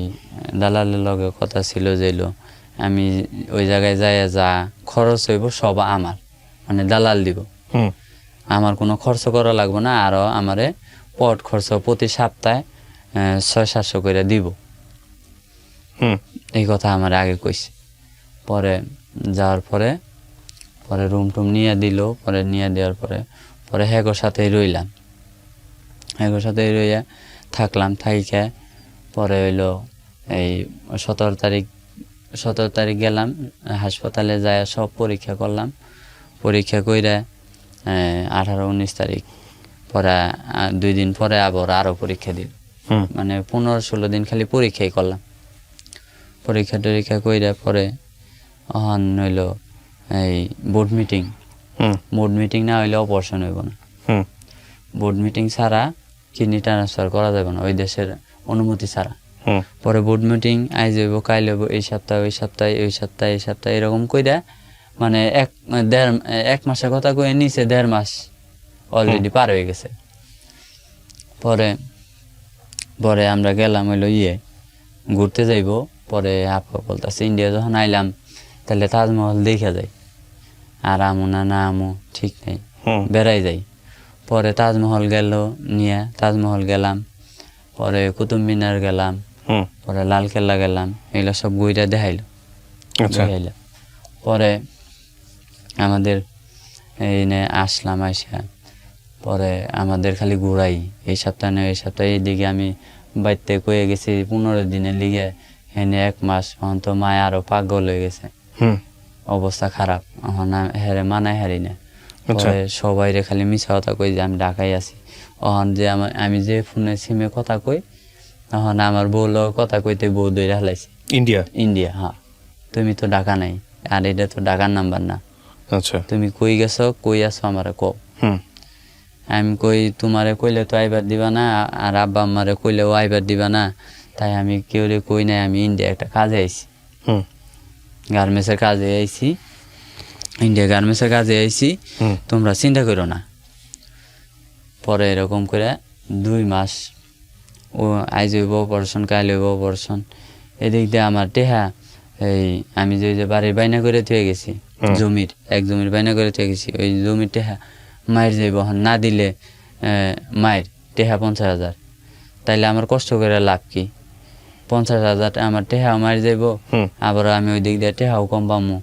দালালের লগে কথা ছিল যে আমি ওই জায়গায় যা খরচ হইব সব আমার, মানে দালাল দিব, আমার কোনো খরচ করা লাগবে না, আরও আমারে পট খরচ প্রতি সপ্তাহে 600-700 করে দিব, এই কথা আমার আগে কইছে। পরে যাওয়ার পরে রুম টুম নিয়ে দিল। পরে নিয়ে দেওয়ার পরে হ্যাগোর সাথেই রইলাম, হ্যাগোর সাথেই রইয়া থাকলাম। থাইকে পরে হইলো এই 17 তারিখ গেলাম হাসপাতালে, যায় সব পরীক্ষা করলাম। পরীক্ষা কইরা 18-19 তারিখ পরে 2 দিন পরে আবার আরো পরীক্ষা দিল, মানে 15-16 দিন খালি পরীক্ষাই করলাম। পরীক্ষা টরীক্ষা কইরা পরে অহন হইল এই বোর্ড মিটিং। বোর্ড মিটিং না হইলে অপারেশন হইব না। বোর্ড মিটিং ছাড়া কিডনি ট্রান্সফার করা যাবে না ওই দেশের অনুমতি ছাড়া। পরে বোর্ড মিটিং আইজ হইব, কাইল হইব, এই সপ্তাহে, ওই সপ্তাহে, ওই সপ্তাহে, এই সপ্তাহে, এরকম কইরা মানে এক মাসের কথা কয়ে নিচে 1.5 মাস অলরেডি পার হয়ে গেছে। পরে আমরা গেলাম হইলো ঘুরতে যাইব। পরে আপা বলতেছে ইন্ডিয়া যখন আইলাম তাহলে তাজমহল দেখা যায়, আর আমু না আমু ঠিক নেই, বেড়াই যাই। পরে তাজমহল তাজমহল গেলাম, পরে কুতুব মিনার গেলাম, পরে লালকেল্লা গেলাম, এগুলো সব ঘুরে দেখাইলো। পরে আমাদের আসলাম, আইসা পরে আমাদের খালি ঘুরাই, এই সপ্তাহে না এই সপ্তাহে। এইদিকে আমি বাড়িতে কয়ে গেছি 15 দিনের লিগে, এনে 1 মাস, এখন তো মায় আরো পাগল হয়ে গেছে, অবস্থা খারাপ, এখন হেরে মানায় হারি না। পরে সবাই খালি মিছা কথা কই যে আমি ঢাকায় আছি। এখন যে আমি যে ফোনে সিমে কথা কই, এখন আমার বউ কথা কইতে বউ দইরা হালাইছে ইন্ডিয়া। হ্যাঁ, তুমি তো ঢাকা নাই, আর এটা তো ঢাকার নাম্বার না। আচ্ছা, তুমি কই গেছো, কই আছো আমারে কও। আমি কই তোমারে কইলে তো আইবার দিবা না, আর আব্বা আম্মারে কইলেও আইবার দিবা না, তাই আমি কেউ কই নাই। আমি ইন্ডিয়া একটা কাজে আইছি, গার্মেন্টসের কাজে আইছি, ইন্ডিয়া গার্মেন্টসের কাজে আইছি, তোমরা চিন্তা করো না। পরে এরকম করে 2 মাস ও আইজ হইব অপারেশন, কাইল হইব অপারেশন। এদিক দিয়ে আমার টেহা আমি যে বাড়ির বাইনা করে থুয়ে গেছি, এক জমির বাইনা করে থুয়ে গেছি, ওই জমির টেহা মায়ের যাইব, না দিলে মায়ের টেহা 50,000। তাইলে আমার কষ্ট করে লাভ কি? 50,000 আমার টেহা মায়ের যাইব, আবার আমি ওই দিক দিয়ে টেহাও কম পামো।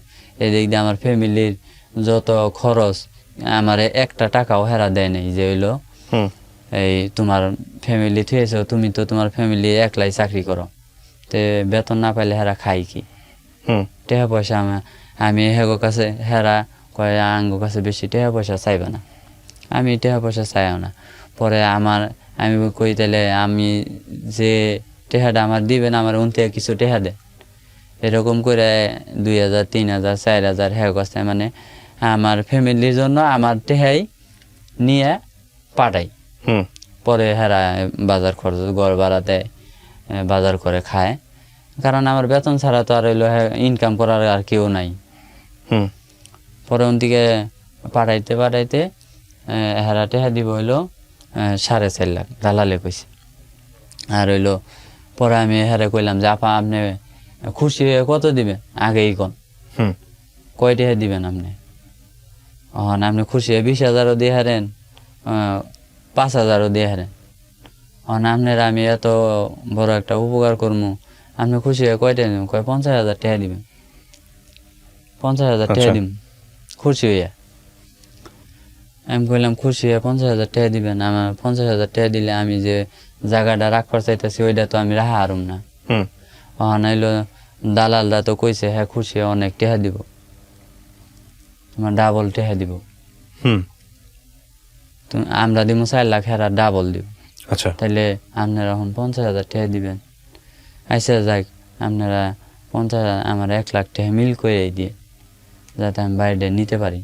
এদিক দিয়ে আমার ফ্যামিলির যত খরচ, আমার একটা টাকাও হেরা দেয় নাই। যে হইলো এই তোমার ফ্যামিলি থুয়েছ, তুমি তো তোমার ফ্যামিলি একলাই চাকরি করো, তে বেতন না পাইলে হেরা খাই কি? টেহা পয়সা আমি হেগো কাছে, হেরা কয় আঙ্গো কাছে বেশি টেহা পয়সা চাইবে না, আমি টেহা পয়সা চাইও না। পরে আমি কই তাহলে আমি যে টেহাটা আমার দিবেন, আমার উনতে কিছু টেহা দেন। এরকম করে 2,000, 3,000, 4,000 হেগো কাছে, মানে আমার ফ্যামিলির জন্য আমার টেহাই নিয়ে পাঠাই। পরে হেরা বাজার খরচ, ঘর ভাড়া দেয়, বাজার করে খায়, কারণ আমার বেতন ছাড়া তো আর হইলো ইনকাম করার আর কেউ নাই। পরে ওদিকে পাঠাইতে হেরা টেহা দিব হইলো 4.5 লাখ, দালালে কইছে। আর হইলো পরে আমি হেরে কইলাম যে আপা আপনি খুশি হয়ে কত দিবেন, আগেই কোন কয় টেহা দিবেন আপনি? আপনি খুশি হয়ে 20,000ও দিয়ে হারেন, 5,000ও দিয়ে হারেন, আপনার আমি এত বড় একটা উপকার করবো, আপনি খুশি হয়ে কয়টা দিবেন? কয় 50,000 টাকা দিবেন। 50,000 টাকা দিবেন খুশি হইয়া। আমি কইলাম খুশি হয়ে 50,000 টাকা দিবেন? আমার 50,000 টাকা দিলে আমি যে জায়গাটা রাখবার চাইতেছি ওইটা তো আমি রাখা হারুম না। নাইলো দালালরা তো কইছে হ্যাঁ খুশি হয়ে অনেক টাকা দিব, তোমার ডাবল টাকা দিব। আমরা দিব 4 লাখ, হেরা ডাবল দিব। আচ্ছা, তাইলে আপনারা এখন 50,000 টাকা দিবেন। আইসা যাক, আপনারা 50,000 আমার 1 লাখ টাকা মিল করে দিয়ে, যাতে আমি বাইরে নিতে পারি।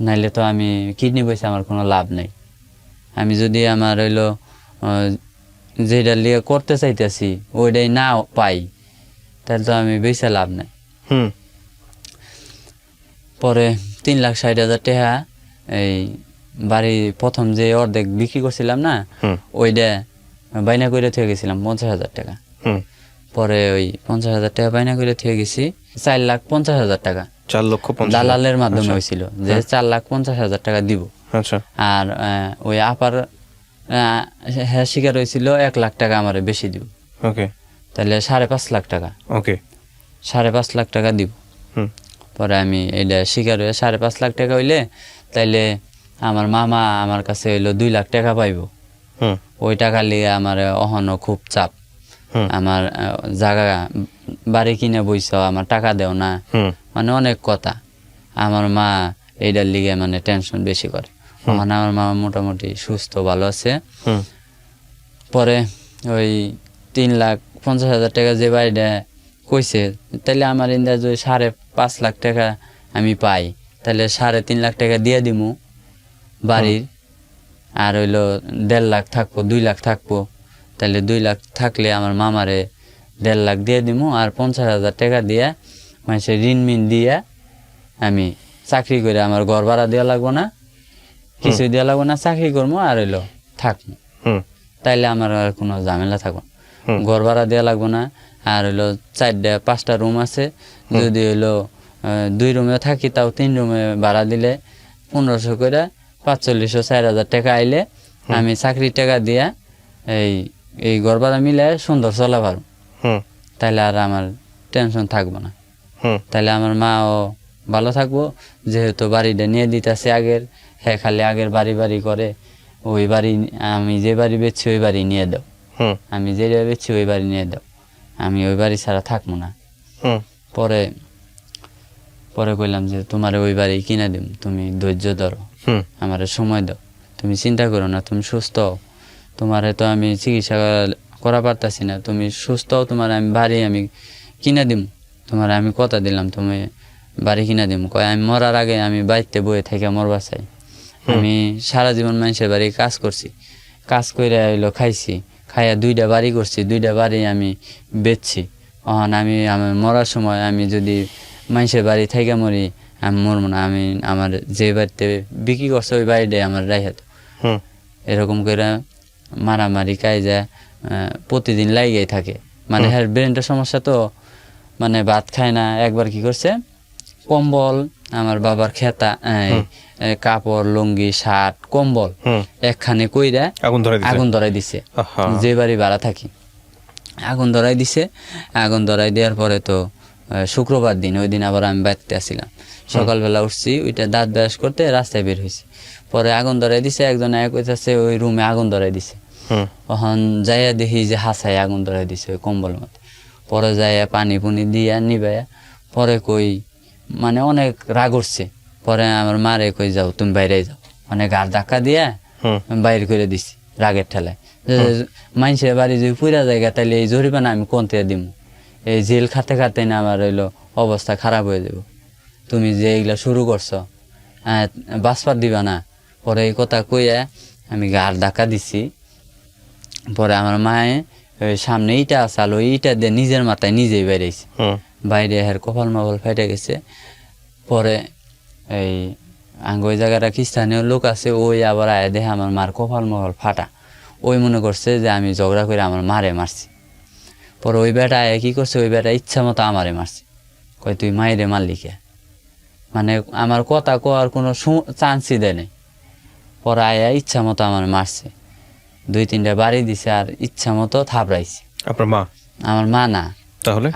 নাইলে তো আমি কিডনি পয়সা আমার কোনো লাভ নেই। আমি যদি আমার হইলো যেটা লিয়ে করতে চাইতেছি ওইটাই না পাই, তাহলে তো আমি বেশি লাভ নেই। পরে 3,60,000 টাকা এই বাড়ি প্রথম যে অর্ধেক বিক্রি করছিলাম না, ওইটা বাইনা করে থেকে গেছিলাম 50,000 টাকা। পরে ওই 50,000 টাকা বাইনা করে থেকে গেছি 4,50,000 টাকা, 4,50,000 দালালের মাধ্যমে হয়েছিল যে 4,50,000 টাকা দিব। আর ওই আপার হ্যাঁ শিকার হয়েছিল 1 লাখ টাকা আমার বেশি দিব, তাহলে 5.5 লাখ টাকা, 5.5 লাখ টাকা দিব। পরে আমি এইটা শিকার হয়ে 5.5 লাখ টাকা হইলে তাইলে আমার মামা আমার কাছে হইলো 2 লাখ টাকা পাইব। ওই টাকা লিয়ে আমার অহনো খুব চাপ, আমার জায়গা বাড়ি কিনে বইছ, আমার টাকা দেও না, মানে অনেক কথা। আমার মা এইটার লিগে মানে টেনশন বেশি করে। তখন আমার মামা মোটামুটি সুস্থ ভালো আছে। হুম পরে ওই 3,50,000 টাকা যে বাড়িটা কইছে, তাহলে আমার ইন্দা যদি 5.5 লাখ টাকা আমি পাই, তাহলে 3.5 লাখ টাকা দিয়ে দিমু বাড়ির, আর হইলো 1.5 লাখ থাকবো, 2 লাখ থাকবো। তাহলে 2 লাখ থাকলে আমার মামারে 1.5 লাখ দিয়ে দিমু, আর 50,000 টাকা দিয়ে মানুষের ঋণ মিন দিয়ে আমি চাকরি করে আমার ঘর ভাড়া দেওয়া লাগবো না, কিছু দেওয়া লাগবো না, চাকরি করবো আর হইলো থাকবো। হুম তাইলে আমার আর কোনো ঝামেলা থাকবো না, ঘর ভাড়া দেওয়া লাগবো না। আর হইলো 4-5টা রুম আছে, যদি হইলো 2 রুমে থাকি তাও 3 রুমে ভাড়া দিলে 1500 করে 4500-4000 টাকা আইলে আমি চাকরির টাকা দিয়া এই ঘর ভাড়া মিলে সুন্দর চলা পারবো। হুম তাইলে আর আমার টেনশন থাকবো না, হুম তাইলে আমার মাও ভালো থাকবো। যেহেতু বাড়িটা নিয়ে দিতেছে আগের, হ্যাঁ খালি আগের বাড়ি করে, ওই বাড়ি আমি যে বাড়ি বেচছি ওই বাড়ি নিয়ে দাও, হুম আমি যে বাড়ি বেচছি ওই বাড়ি নিয়ে দাও, আমি ওই বাড়ি ছাড়া থাকবো না। হুম পরে পরে কইলাম যে তোমার ওই বাড়ি কিনে দিম, তুমি ধৈর্য ধরো, হুম আমার সময় দাও, তুমি চিন্তা করো না, তুমি সুস্থ হও, তোমারে তো আমি চিকিৎসা করা পারতাছি না, তুমি সুস্থ হও, তোমার আমি বাড়ি আমি কিনে দিম, তোমার আমি কথা দিলাম তুমি বাড়ি কিনা দিম। কয় আমি মরার আগে আমি বাড়িতে বয়ে থেকে মরবা চাই। আমি সারা জীবন মানুষের বাড়ি কাজ করছি, কাজ করে হইলো খাইছি, খাইয়া 2টা বাড়ি করছি, 2টা বাড়ি আমি বেচছি। এখন আমি আমার মরার সময় আমি যদি মানুষের বাড়ি থেকে মরি, আমি মরবো না, আমি আমার যে বাড়িতে বিক্রি করছে ওই বাড়িটাই আমার রাইখা দাও। হুম এরকম করে মারামারি কায়জা প্রতিদিন লাইগাই থাকে। মানে হ্যাঁ ব্রেনটা সমস্যা তো, মানে ভাত খায় না। একবার কি করছে, কম্বল আমার বাবার খেতা কাপড় লুঙ্গি শার্ট কম্বল একখানে কইরা আগুন ধরাই দিছে, যে বাড়ি ভাড়া থাকি আগুন ধরাই দিছে। আগুন ধরাই দেওয়ার পরে তো শুক্রবার দিন, ওই দিন আবার আমি বাড়িতে আসছিলাম, সকালবেলা উঠছি, ওইটা দাঁত ব্রাশ করতে রাস্তায় বের হয়েছি, পরে আগুন ধরাই দিছে। একজন এক হইতেছে ওই রুমে আগুন ধরাই দিছে, তখন যাইয়া দেখি যে হাসায় আগুন ধরাই দিছে ওই কম্বল মধ্যে। পরে যাইয়া পানি পুনি দিয়া নিবাইয়া পরে কই মানে অনেক রাগ উঠছে। পরে আমার মারে কই যাও তুমি বাইরে যাও, মানে গাড় ধাক্কা দিয়া বাইর করে দিছি রাগের ঠেলায়। মানুষের বাড়ি যদি পুরা জায়গা তাহলে এই জরিমানা আমি কোনতে দিব, এই জেল খাতে খাতে না আমার হইলো অবস্থা খারাপ হয়ে যাব, তুমি যে এইগুলা শুরু করছো বাঁচপার দিবা না। পরে এই কথা কইয়া আমি গাড় ধাক্কা দিছি। পরে আমার মায়ে সামনে ইটা আসাল, ওই ইটা দিয়ে নিজের মাথায় নিজেই বেরিয়েছে, বাইরে হের কপাল মাপাল ফেটে গেছে। পরে এই আঙ্গ ওই জায়গাটা খ্রিস্টানীয় লোক আছে, ওই আবার আয় দেখে আমার মার কপাল মাপাল ফাটা, ওই মনে করছে যে আমি ঝগড়া করে আমার মারে মারছি। পরে ওই বেটা আয় কি করছে, ওই বেটা ইচ্ছা মতো আমারে মারছে, কই তুই মাইরে মারলি কে, মানে আমার কথা কোয়ার কোনো চান্সই দেয় নাই। পরে আয়া ইচ্ছা মতো আমার মারছে, 2-3টা বাড়ি দিছে আর ইচ্ছা মতো থাপড়াইছে। আপনার মা? আমার মা না, তাহলে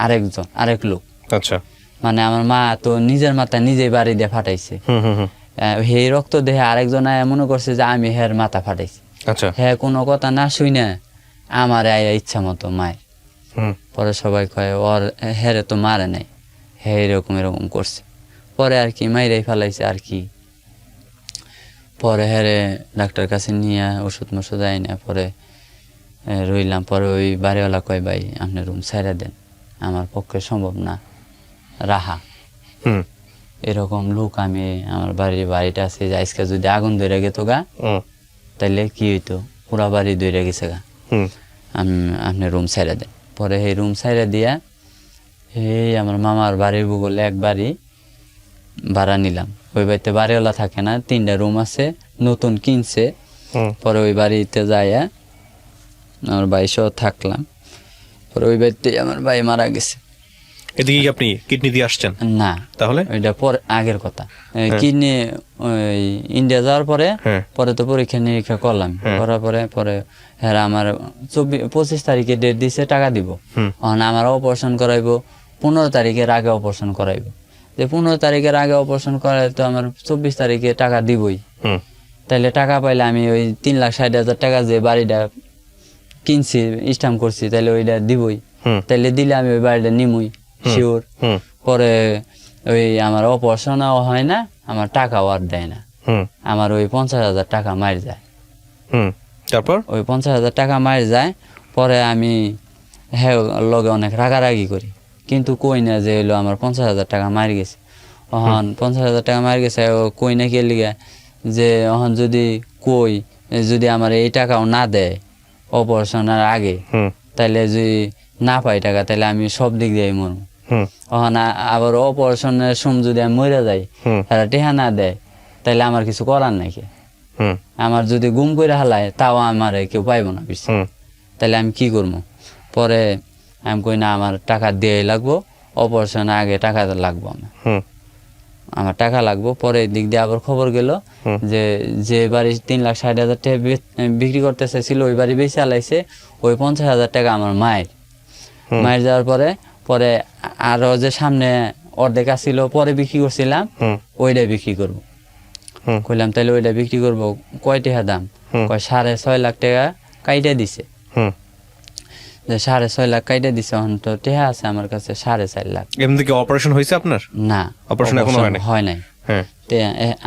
আরেক লোক। আচ্ছা, মানে আমার মা তো নিজের মাথা নিজেই বাড়ি দিয়ে ফাটাইছে। হে রক্ত দেহে আরেকজন মনে করছে যে আমি হের মাথা ফাটাইছি। আচ্ছা, হ্যাঁ কোনো কথা না শুই না আমার আয়া ইচ্ছা মতো মায়ের। পরে সবাই কয় ওর হেরে তো মারে নাই, হে এরকম করছে। পরে আর কি মাইরাই ফেলাইছে আর কি। পরে হেরে ডাক্তার কাছে নিয়ে ওষুধ মষুধ আই না, পরে রইলাম। পরে ওই বাড়িওয়ালা কয় ভাই আপনি রুম ছাইড়া দেন, আমার পক্ষে সম্ভব না রাহা। এরকম লোক আমি আমার বাড়িটা আছে, আজকে যদি আগুন ধরে গেতো গা তাইলে কি হইতো, পুরা বাড়ি ধরে গেছে গা, আপনি রুম ছাইড়া দেন। পরে এই রুম ছাইড়া দিয়া এই আমার মামার বাড়ির বগলে এক বাড়ি ভাড়া নিলাম। ওই বাড়িতে বাড়িওয়ালা থাকে না, 3টা রুম আছে, নতুন কিনছে। পরে ওই বাড়িতে যাইয়া আমার ভাই সহ থাকলাম। পরে ওই বাড়িতে আমার ভাই মারা গেছে। এদিকে কি আপনি কিডনি দিয়ে আসছেন? না, তাহলে ওইটা পরে আগের কথা। কিডনি ওই ইন্ডিয়া যাওয়ার পরে পরে তো পরীক্ষা নিরীক্ষা করলাম, করার পরে হ্যাঁ আমার 25 তারিখে ডেট দিছে টাকা দিব। আমার অপারেশন করাইবো 15 তারিখের আগে অপারেশন করাইবো। যে 15 তারিখের আগে অপারেশন করাই তো আমার 24 তারিখে টাকা দিবই। তাইলে টাকা পাইলে আমি ওই 3,60,000 টাকা যে বাড়িটা কিনছি স্ট্যাম্প করছি তাইলে ওইটা দিবই। তাইলে দিলে আমি ওই বাড়িটা নিমুই শিওর। পরে ওই আমার অপারেশনও হয় না, আমার টাকাও আর দেয় না। হুম আমার ওই 50,000 টাকা মার যায়। হুম তারপর ওই 50,000 টাকা মার যায়, পরে আমি হ্যাঁ লগে অনেক রাগারাগি করি, কিন্তু কই না যে হইলো আমার 50,000 টাকা মার গেছে। অহন 50,000 টাকা মার গেছে, ও কই না কে লিগা যে অহন যদি কই যদি আমার এই টাকাও না দেয় অপারেশনের আগে, হুম তাইলে যদি না পাই টাকা তাহলে আমি সব দিক দিয়ে মরবো। হুম অহন আবার অপারেশনের সময় যদি আমি মরে যাই, হুম তারা টেহা না দেয়, তাইলে আমার কিছু করার নাকি? হুম আমার যদি গুম করে হালায় তাও আমার কেউ পাইব না বেশি। হুম তাহলে আমি কি করবো? পরে আমি কই না, আমার টাকা দিয়েই লাগবো, অপারেশনের আগে টাকা লাগবো হুম আমার টাকা লাগবো। পরে দিক দিয়ে আবার খবর গেল যে যে বাড়ি 3,60,000 টাকা বিক্রি করতে চাইছিল ওই বাড়ি বেশি আলাইছে, ওই 50,000 টাকা আমার মায়ের যাওয়ার পরে পরে আরো যে সামনে অর্ধেক আসছিল পরে বিক্রি করছিলাম, ওইটাই বিক্রি করবো। কইলাম তাহলে ওইটা বিক্রি করবো, কয় টাকা দাম? কয় 6.5 লাখ টাকা কাইটা দিছে। হুম যে 6.5 লাখ কাইটা দিছে, এখন তো টেহা আছে আমার কাছে 4.5 লাখ। এমনি কি অপারেশন হয়েছে আপনার? না, অপারেশন এখনো হয় নাই? হয় নাই। হ্যাঁ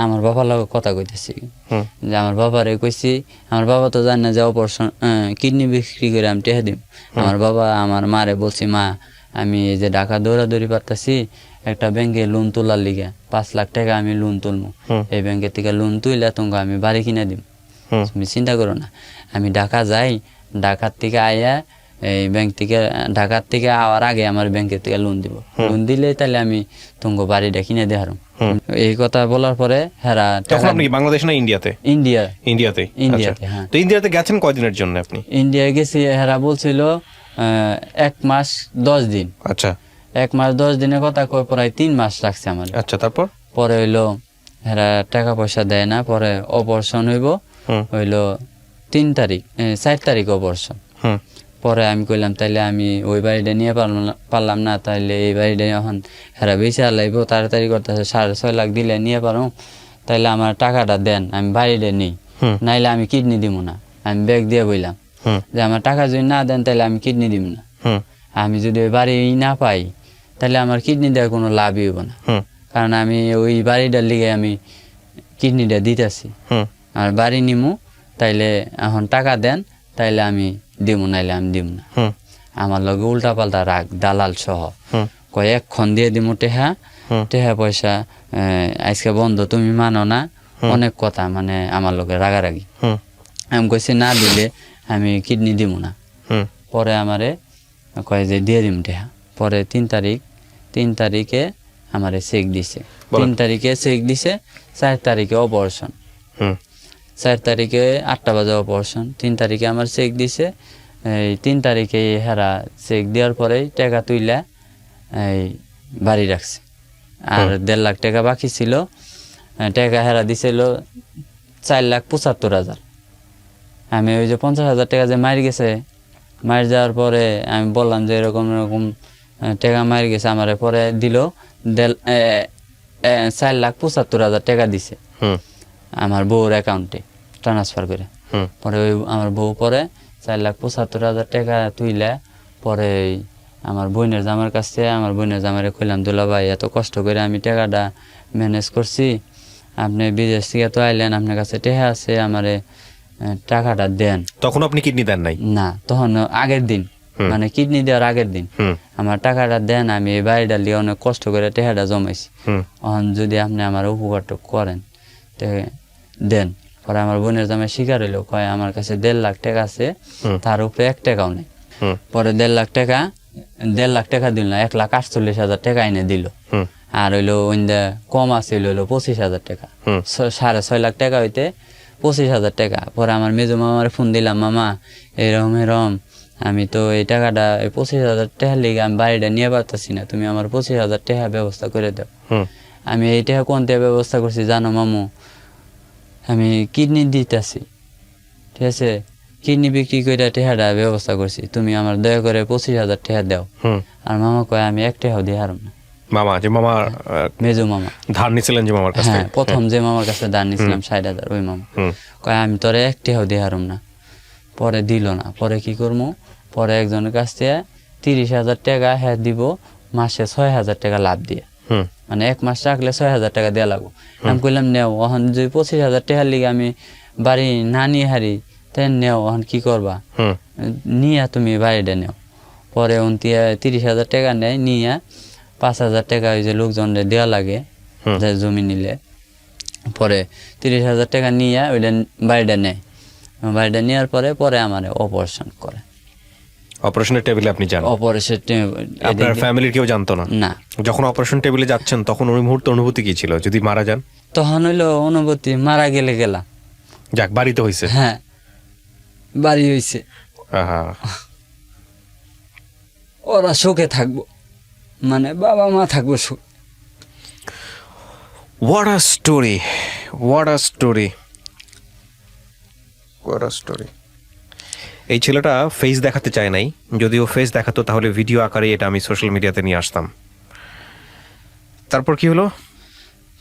আমার বাবার লগে কথা কইতেছি হুম যে আমার বাবারে কইছি, আমার বাবা তো জানে না যে অপারেশন কিডনি বিক্রি করে আমি টেহা দিব। আমার বাবা আমার মারে বলছি, মা আমি এই যে ঢাকা দৌড়াদৌড়ি পারতাছি, একটা ব্যাংকে লোন তোলার লিগে 5 লাখ টাকা আমি লোন তুলবো, এই ব্যাংকের থেকে লোন তুইলে তোমাকে আমি বাড়ি কিনে দিব। তুমি চিন্তা করো না, আমি ঢাকা যাই, ঢাকার থেকে আইয়া এই ব্যাংক থেকে ঢাকার থেকে আওয়ার আগে আমার ব্যাংকের থেকে লোন দিব, লোন দিলে তাহলে আমি তোমাকে বাড়িটা কিনে দেহারম। এই কথা বলার পরে হেরা তখন আপনি কি বাংলাদেশ না ইন্ডিয়াতে? ইন্ডিয়াতে। ইন্ডিয়াতে। হ্যাঁ, তো ইন্ডিয়াতে গেছেন কয়দিনের জন্য আপনি? ইন্ডিয়ায় গেছি, হেরা বলছিল 1 মাস 10 দিন। আচ্ছা 1 মাস 10 দিনের কথা কয়, প্রায় 3 মাস লাগছে আমার। আচ্ছা তারপর? পরে হইলো হেরা টাকা পয়সা দেয় না, পরে অপারেশন হইলো 4 তারিখ অপারেশন। হুম পরে আমি কইলাম তাইলে আমি ওই বাড়িটা নিয়ে পারলাম না, তাইলে এই বাড়িটা এখন হেরা বেশি আলাইব, তাড়াতাড়ি করতেছে 6.5 লাখ দিলে নিয়ে পারো, তাইলে আমার টাকাটা দেন, আমি বাড়িটা নিই, নাইলে আমি কিডনি দিব না। আমি ব্যাগ দিয়ে বললাম যে আমার টাকা যদি না দেন তাহলে আমি কিডনি দিব না। আমি যদি ওই বাড়ি না পাই তাহলে আমার কিডনি দেওয়ার কোনো লাভই হইব না, কারণ আমি ওই বাড়িটার লিগে আমি কিডনিটা দিতেছি। আর বাড়ি নিমু, তাইলে এখন টাকা দেন, তাইলে আমি দিব, নাইলে আমি দিব না। আমার লগে উল্টা পাল্টা রাগ, দালাল সহ কয় এক্ষণ দিয়ে দিমু টেহা পয়সা, আজকে বন্ধ, তুমি মানো না, অনেক কথা, মানে আমার লগে রাগারাগি। আমি কইছি না দিলে আমি কিডনি দিব না। পরে আমারে কয় যে দিয়ে দিম টেহা। পরে 3 তারিখে আমারে চেক দিছে, 3 তারিখে চেক দিছে, 4 তারিখে অপারেশন। 4 তারিখে 8টা বাজে অপারেশন, 3 তারিখে আমার চেক দিছে। এই 3 তারিখে হেরা চেক দেওয়ার পরেই টাকা তুইলা এই বাড়ি রাখছে, আর 1.5 লাখ টাকা বাকি ছিল। টাকা হেরা দিছিল 4,75,000। আমি ওই যে 50,000 টাকা যে মার গেছে, মার যাওয়ার পরে আমি বললাম যে এরকম এরকম টাকা মার গেছে, আমার পরে দিল 4,75,000 টাকা দিছে আমার বউর অ্যাকাউন্টে ট্রান্সফার করে। পরে ওই আমার বউ পরে 4,75,000 টাকা তুইলে পরে আমার বোনের জামার কাছে, আমার বোনের জামারে কইলাম, দুলা ভাই এত কষ্ট করে আমি টাকাটা ম্যানেজ করছি, আপনি বিদেশ থেকে তো আইলেন, আপনার কাছে টাকা আছে, আমারে টাকাটা দেন। তখন আপনি কিডনি দেন নাই? না, তখন আগের দিন, মানে কিডনি দেওয়ার আগের দিন, আমার টাকাটা দেন, আমি এই বাড়িটা লিয়ে অনেক কষ্ট করে টাকাটা জমাইছি, এখন যদি আপনি আমার উপকারটা করেন দেন। পরে আমার বোনের জামাই স্বীকার হইলো, কয় আমার কাছে 1.5 লাখ টাকা আছে, তার উপরে 1 টাকাও নেই। পরে 1.5 লাখ টাকা দিল না, 1,48,000 টাকা এনে দিল। আর হইলো কম আছে হইলো 25,000 টাকা, 6.5 লাখ টাকা হইতে 25,000 টাকা। পরে আমার মেজো মামার ফোন দিলাম, মামা এরম আমি তো এই টাকাটা 25,000 টাকার লিগে আমি বাড়িটা নিয়ে পারতেছি না, তুমি আমার 25,000 টাকা ব্যবস্থা করে দাও। আমি এই টাকা কোন টাকা ব্যবস্থা করছি জানো মামু? আমি কিডনি দিতেছি, ঠিক আছে, কিডনি বিক্রি করে টাকাটা ব্যবস্থা করছি, তুমি আমার দয়া করে 25,000 টাকা দাও। আর মামা কয় আমি 1 টাকাও দিয়ে হারম না। মামা যে মামা মেজো মামা ধার নিছিলেন যে মামার কাছে? হ্যাঁ, প্রথম যে মামার কাছে ধার নিছিলাম 60,000, ওই মামা কয় আমি তোরে 1 টাকাও দিয়ে হারম না। পরে দিল না, পরে কি করবো? পরে একজনের কাছ থেকে 30,000 টাকা হ্যাঁ দিব, মাসে 6,000 টাকা লাভ দিয়ে। মানে 1 মাস রাখলে 6,000 টাকা দেওয়া লাগবো। আমি কইলাম নেও, এখন যদি 25,000 টাকার লিগে আমি বাড়ি না নিয়ে হারি তাই নেও, এখন কি করবা, নিয়ে তুমি বাড়িটা নেও। পরে 30,000 টাকা নেয়, নিয়ে 5,000 টাকা ওই যে লোকজনরে দেওয়া লাগে যে জমি নিলে, পরে 30,000 টাকা নিয়ে ওইটা বাড়িটা নেয়। বাড়িটা নেওয়ার পরে আমার অপারেশন করে। অপারেশনের টেবিলে আপনি যান? অপারেশন আপনার ফ্যামিলির কেউ জানতো না? না। যখন অপারেশন টেবিলে যাচ্ছেন তখন ওই মুহূর্তে অনুভূতি কি ছিল যদি মারা যান? তখন হইলো অনুভূতি মারা গেলে গেলা, যাক বাড়িতে হয়েছে। হ্যাঁ বাড়ি হয়েছে, ওরা সুখে থাকবো, মানে বাবা মা থাকবো সুখ। What a story, what a story, what a story. এই ছেলেটা ফেস দেখাতে চায় নাই, যদিও ফেস দেখাতো তাহলে ভিডিও আকারে এটা আমি সোশ্যাল মিডিয়াতে নিয়ে আসতাম। তারপর কি হলো?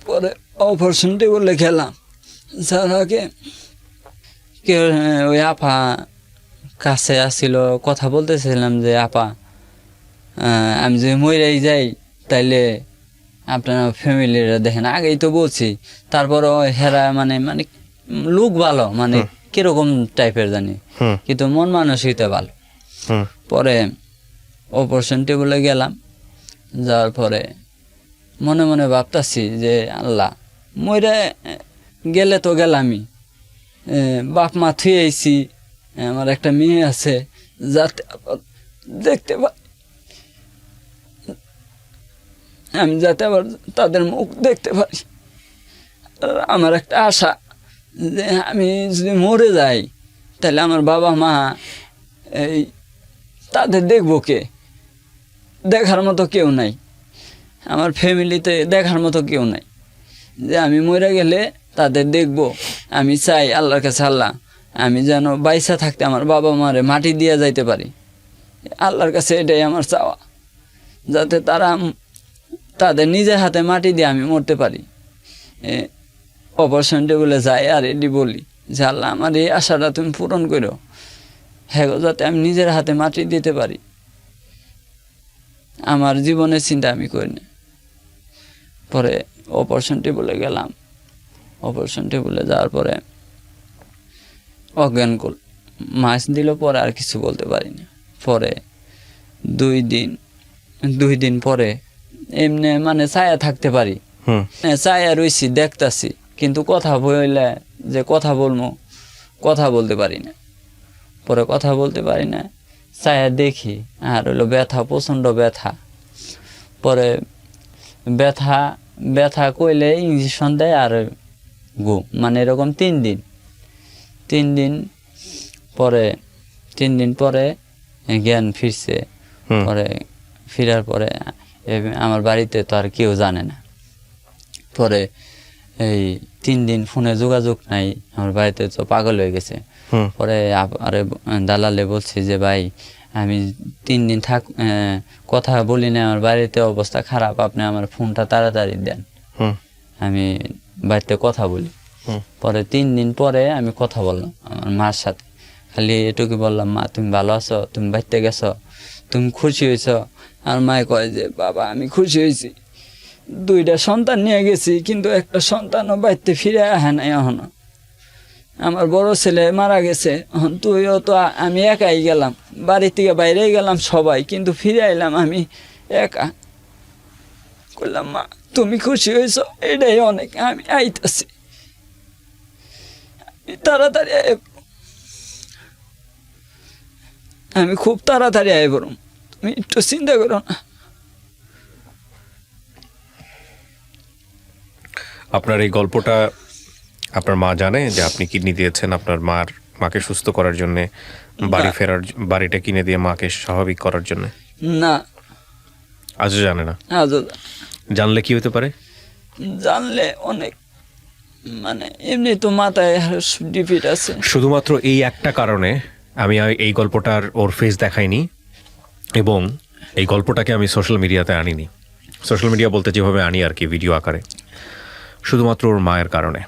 পরে অপারেশন টেবিলে খেলাম, স্যার আগে ওই আপা কাছে আসছিল, কথা বলতেছিলাম যে আপা আমি যদি মরেই যাই তাইলে আপনার ফ্যামিলিরা দেখেন, আগেই তো বলছি। তারপর হেরা মানে মানে লোক ভালো, মানে কিরকম টাইপের জানি, কিন্তু মন মানসিকতা ভালো। পরে অপারেশন টেবিলে গেলাম, যাওয়ার পরে মনে মনে ভাবতাছি যে আল্লাহ মরে গেলে তো গেলামই, বাপ মা থুয়ে আইছি, আমার একটা মেয়ে আছে, যাতে দেখতে আমি যাতে আবার তাদের মুখ দেখতে পারি। আমার একটা আশা যে আমি যদি মরে যাই তাহলে আমার বাবা মা এই তাদের দেখবো কে, দেখার মতো কেউ নাই, আমার ফ্যামিলিতে দেখার মতো কেউ নাই, যে আমি মরে গেলে তাদের দেখবো। আমি চাই আল্লাহর কাছে, আল্লাহ আমি যেন বাইসা থাকতে আমার বাবা মারে মাটি দিয়ে যাইতে পারি। আল্লাহর কাছে এটাই আমার চাওয়া, যাতে তারা তাদের নিজের হাতে মাটি দিয়ে আমি মরতে পারি। অপারেশন টেবিলে যাই আর এটি বলি যে আল্লাহ আমার এই আশাটা তুমি পূরণ করো, হ্যাঁ যাতে আমি নিজের হাতে মাটি দিতে পারি। আমার জীবনের চিন্তা আমি করি না। পরে অপারেশন টেবিলে গেলাম, অপারেশন টেবিলে যাওয়ার পরে অজ্ঞান কর মাছ দিল, পরে আর কিছু বলতে পারি না। পরে 2 দিন পরে এমনি মানে ছায়া থাকতে পারি, ছায়া রয়েছি দেখতাছি, কিন্তু কথা বললে যে কথা বলবো কথা বলতে পারি না। পরে কথা বলতে পারি না, ছায়া দেখি আর হইলো ব্যথা, প্রচণ্ড ব্যথা। পরে ব্যথা কইলে ইঞ্জেকশন দেয় আর ঘুম, মানে এরকম 3 দিন পরে জ্ঞান ফিরছে। পরে ফিরার পরে আমার বাড়িতে তো আর কেউ জানে না। পরে এই 3 দিন ফোনে যোগাযোগ নাই, আমার বাড়িতে তো পাগল হয়ে গেছে। পরে আরে দালালে বলছি যে ভাই আমি 3 দিন কথা বলি না, আমার বাড়িতে অবস্থা খারাপ, আপনি আমার ফোনটা তাড়াতাড়ি দেন, আমি বাড়িতে কথা বলি। পরে 3 দিন পরে আমি কথা বললাম আমার মার সাথে, খালি এটুকু বললাম, মা তুমি ভালো আছো, তুমি বাড়িতে গেছো, তুমি খুশি হয়েছ? আর মায়ে কয় যে বাবা আমি খুশি হয়েছি, 2টা সন্তান নিয়ে গেছি, কিন্তু একটা সন্তানও বাড়িতে ফিরে আসে নাই এখনো। আমার বড় ছেলে মারা গেছে, তুইও তো, আমি একাই গেলাম, বাড়ি থেকে বাইরে গেলাম সবাই, কিন্তু ফিরে আইলাম আমি একা। বললাম মা তুমি খুশি হয়েছ, এটাই অনেক, আমি আইতাছি তাড়াতাড়ি, আমি খুব তাড়াতাড়ি আই বরং, তুমি একটু চিন্তা করো না। আপনার এই গল্পটা আপনার মা জানে যে আপনি কিডনি দিয়েছেন আপনার মাকে সুস্থ করার জন্য, বাড়িটা কিনে দিয়ে মাকে স্বাভাবিক করার জন্য? না, আজও জানে না? আজও জানলে কি হতে পারে? জানলে অনেক, মানে এমনি তো মাথায় ডিফিট আছে। শুধুমাত্র এই একটা কারণে আমি এই গল্পটার ওর ফেস দেখাইনি এবং এই গল্পটাকে আমি সোশ্যাল মিডিয়াতে আনিনি। সোশ্যাল মিডিয়া বলতে যেভাবে আনি আর কি, ভিডিও আকারে, শুধুমাত্র ওর মায়ের কারণে।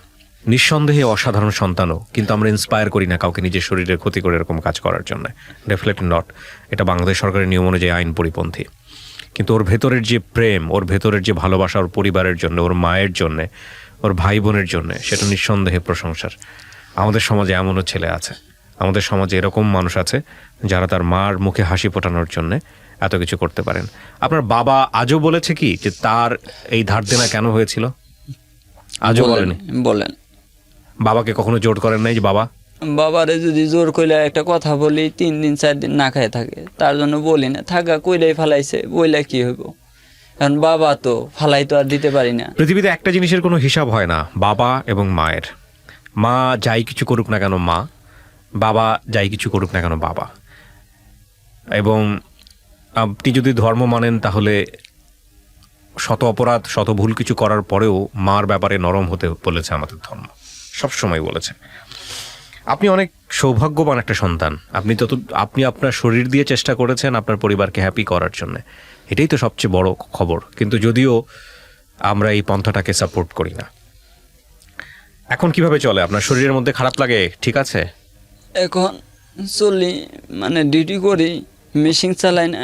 নিঃসন্দেহে অসাধারণ সন্তানও, কিন্তু আমরা ইন্সপায়ার করি না কাউকে নিজের শরীরের ক্ষতি করে এরকম কাজ করার জন্য, ডেফিনেটলি নট। এটা বাংলাদেশ সরকারের নিয়ম অনুযায়ী আইন পরিপন্থী। কিন্তু ওর ভেতরের যে প্রেম, ওর ভেতরের যে ভালোবাসা ওর পরিবারের জন্য, ওর মায়ের জন্যে, ওর ভাই বোনের জন্যে, সেটা নিঃসন্দেহে প্রশংসার। আমাদের সমাজে এমনও ছেলে আছে, আমাদের সমাজে এরকম মানুষ আছে যারা তার মার মুখে হাসি ফোটানোর জন্যে এত কিছু করতে পারেন। আপনার বাবা আজও বলেছে কি যে তার এই ধার দেনা কেন হয়েছিল? আজও বলেনি? বলেন। বাবাকে কখনো জোর করেন নাই যে বাবা? বাবারে যদি জোর কইলে একটা কথা বলি 3 দিন 4 দিন না খায় থাকে, তার জন্য বলি না। থাকা কইলেই ফালাইছে, বইলে কি হইব? কারণ বাবা তো ফালাই তো আর দিতে পারি না। পৃথিবীতে একটা জিনিসের কোনো হিসাব হয় না, বাবা এবং মায়ের। মা যাই কিছু করুক না কেন মা, বাবা যাই কিছু করুক না কেন বাবা। এবং আপনি যদি ধর্ম মানেন তাহলে শত অপরাধ শত ভুল কিছু করার পরেও মার ব্যাপারে নরম হতে বলেছে আমাদের ধর্ম, সবসময় বলেছে। আপনি অনেক সৌভাগ্যবান একটা সন্তান। আপনি আপনার শরীর দিয়ে চেষ্টা করেছেন আপনার পরিবারকে হ্যাপি করার জন্য, এটাই তো সবচেয়ে বড় খবর। কিন্তু যদিও আমরা এই পন্থাটাকে সাপোর্ট করি না। এখন কিভাবে চলে? আপনার শরীরের মধ্যে খারাপ লাগে? ঠিক আছে এখন চলি, মানে ডিউটি করি, মেশিন চালাই না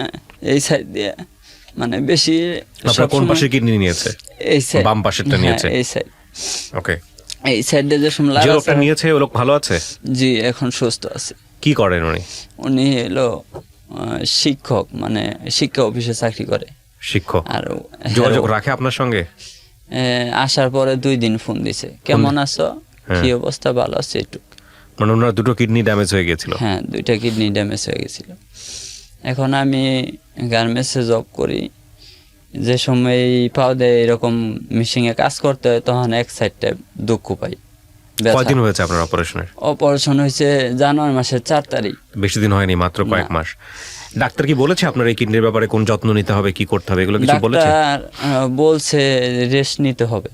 এই সাইড দিয়ে, মানে বেশি। আপনার কোন পাশে কিডনি নিয়েছে? এই সাইড, বাম পাশেরটা নিয়েছে? এই সাইড। ওকে। এই সাইডে যে সময় যে লোকটা নিয়েছে ও লোক ভালো আছে? জি, এখন সুস্থ আছে। কি করেন উনি? উনি হলো শিক্ষক, মানে শিক্ষা অফিসে চাকরি করে। শিক্ষক। আর যোগাযোগ রাখে আপনার সঙ্গে? আসার পরে 2 দিন ফোন দিছে, কেমন আছো, কি অবস্থা, ভালো আছে একটু। মানে ওনার 2টো কিডনি ড্যামেজ হয়ে গেছিল? হ্যাঁ, 2টা কিডনি ড্যামেজ হয়ে গেছিল। এখন আমি গার্মেন্টসে জব করি, যে সময় পাও দেয় এরকম মেশিনে কাজ করতে হয়, তখন এক সাইডটা দুঃখ পাই। কয়দিন হয়েছে আপনার অপারেশনের? অপারেশন হয়েছে জানুয়ারি মাসের 4 তারিখ। বেশি দিন হয়নি, মাত্র কয়েক মাস। ডাক্তার কি বলেছে আপনার এই কিডনির ব্যাপারে, কোন যত্ন নিতে হবে, কি করতে হবে, এগুলো কিছু বলেছে? ডাক্তার বলছে রেস্ট নিতে হবে,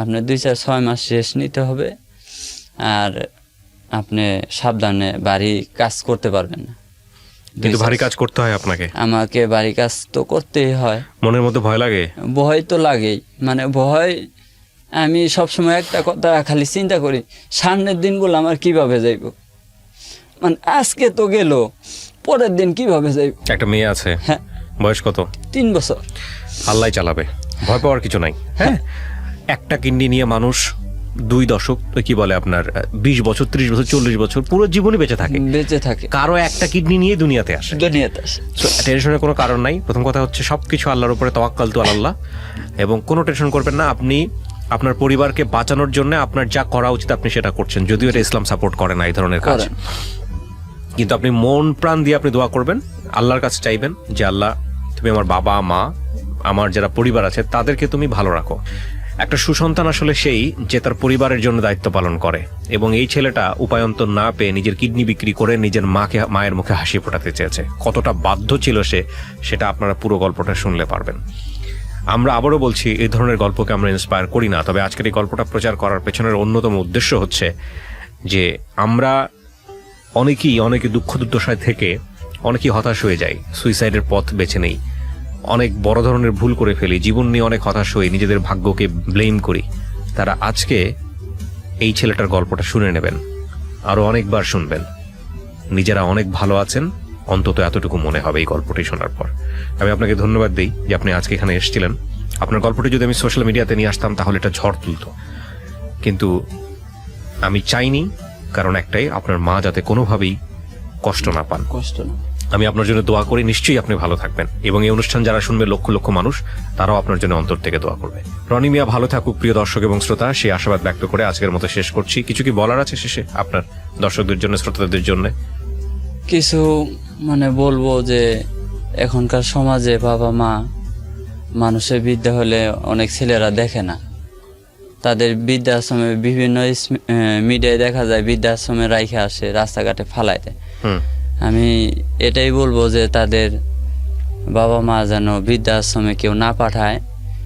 আপনার 2-4-6 মাস রেস্ট নিতে হবে, আর আপনি সাবধানে বাড়ি কাজ করতে পারবেন না। কিন্তু ভারী কাজ করতে হয় আপনাকে? আমাকে বাড়ি কাজ তো করতেই হয়। মনের মধ্যে ভয় লাগে? ভয় তো লাগেই, মানে ভয়। আমি সবসময় একটা কথা খালি চিন্তা করি, সামনের দিনগুলো আমার কিভাবে যাইব, মানে আজকে তো গেল, পরের দিন কিভাবে যাইব। একটা মেয়ে আছে? হ্যাঁ। বয়স কত? 3 বছর। আল্লাহ চালাবে, ভয় পাওয়ার কিছু নাই। হ্যাঁ, একটা কিডনি নিয়ে মানুষ 2 দশক, কি বলে আপনার 20 বছর, 30 বছর, 40 বছর পুরো জীবনই বেঁচে থাকে। কারো একটা কিডনি নিয়ে দুনিয়াতে আসে। টেনশনের কোনো কারণ নাই। প্রথম কথা হচ্ছে সবকিছু আল্লাহর উপরে তাওয়াক্কালতু আলাল্লাহ, এবং কোনো টেনশন করবেন না। আপনি আপনার পরিবারকে বাঁচানোর জন্য আপনার যা করা উচিত আপনি সেটা করছেন, যদিও এটা ইসলাম সাপোর্ট করে না এই ধরনের কাজ। কিন্তু আপনি মন প্রাণ দিয়ে আপনি দোয়া করবেন, আল্লাহর কাছে চাইবেন যে আল্লাহ তুমি আমার বাবা মা, আমার যারা পরিবার আছে তাদেরকে তুমি ভালো রাখো। একটা সুসন্তান আসলে সেই যে তার পরিবারের জন্য দায়িত্ব পালন করে, এবং এই ছেলেটা উপায়ন্তর না পেয়ে নিজের কিডনি বিক্রি করে নিজের মায়ের মুখে হাসি ফোটাতে চেয়েছে। কতটা বাধ্য ছিল সেটা আপনারা পুরো গল্পটা শুনলে পারবেন। আমরা আবারও বলছি, এই ধরনের গল্পকে আমরা ইন্সপায়ার করি না, তবে আজকের এই গল্পটা প্রচার করার পেছনের অন্যতম উদ্দেশ্য হচ্ছে যে আমরা অনেকে দুঃখ দুর্দশায় থেকে অনেকেই হতাশ হয়ে যাই, সুইসাইডের পথ বেছে নেই, অনেক বড় ধরনের ভুল করে ফেলি, জীবন নিয়ে অনেক হতাশ হয়ে নিজেদের ভাগ্যকে ব্লেম করি। তারা আজকে এই ছেলেটার গল্পটা শুনে নেবেন, আরো অনেকবার শুনবেন, নিজেরা অনেক ভালো আছেন, অন্তত এতটুকু মনে হবে এই গল্পটি শোনার পর। আমি আপনাকে ধন্যবাদ দিই যে আপনি আজকে এখানে এসেছিলেন। আপনার গল্পটি যদি আমি সোশ্যাল মিডিয়াতে নিয়ে আসতাম তাহলে এটা ঝড় তুলত, কিন্তু আমি চাইনি, কারণ একটাই, আপনার মা যাতে কোনোভাবেই কষ্ট না পান। আমি আপনার জন্য দোয়া করি, নিশ্চয়ই আপনি ভালো থাকবেন, এবং এই অনুষ্ঠান যারা শুনবে লক্ষ লক্ষ মানুষ, তারাও আপনার জন্য অন্তর থেকে দোয়া করবে। রনি মিয়া ভালো থাকুক প্রিয় দর্শক এবং শ্রোতা, সেই আশাবাদ ব্যক্ত করে আজকের মতো শেষ করছি। কিছু কি বলার আছে শেষে আপনার দর্শকদের জন্য, শ্রোতাদের জন্য? কিছু মানে বলবো যে এখনকার সমাজে বাবা মা মানুষের বিদ্যা হলে অনেক ছেলেরা দেখে না, তাদের বৃদ্ধাশ্রমে বিভিন্ন মিডিয়ায় দেখা যায় বৃদ্ধাশ্রমে রাইখে আসে, রাস্তাঘাটে ফালাই দেয়। আমি এটাই বলবো যে তাদের বাবা মা যেন বৃদ্ধাশ্রমে কেউ না পাঠায়,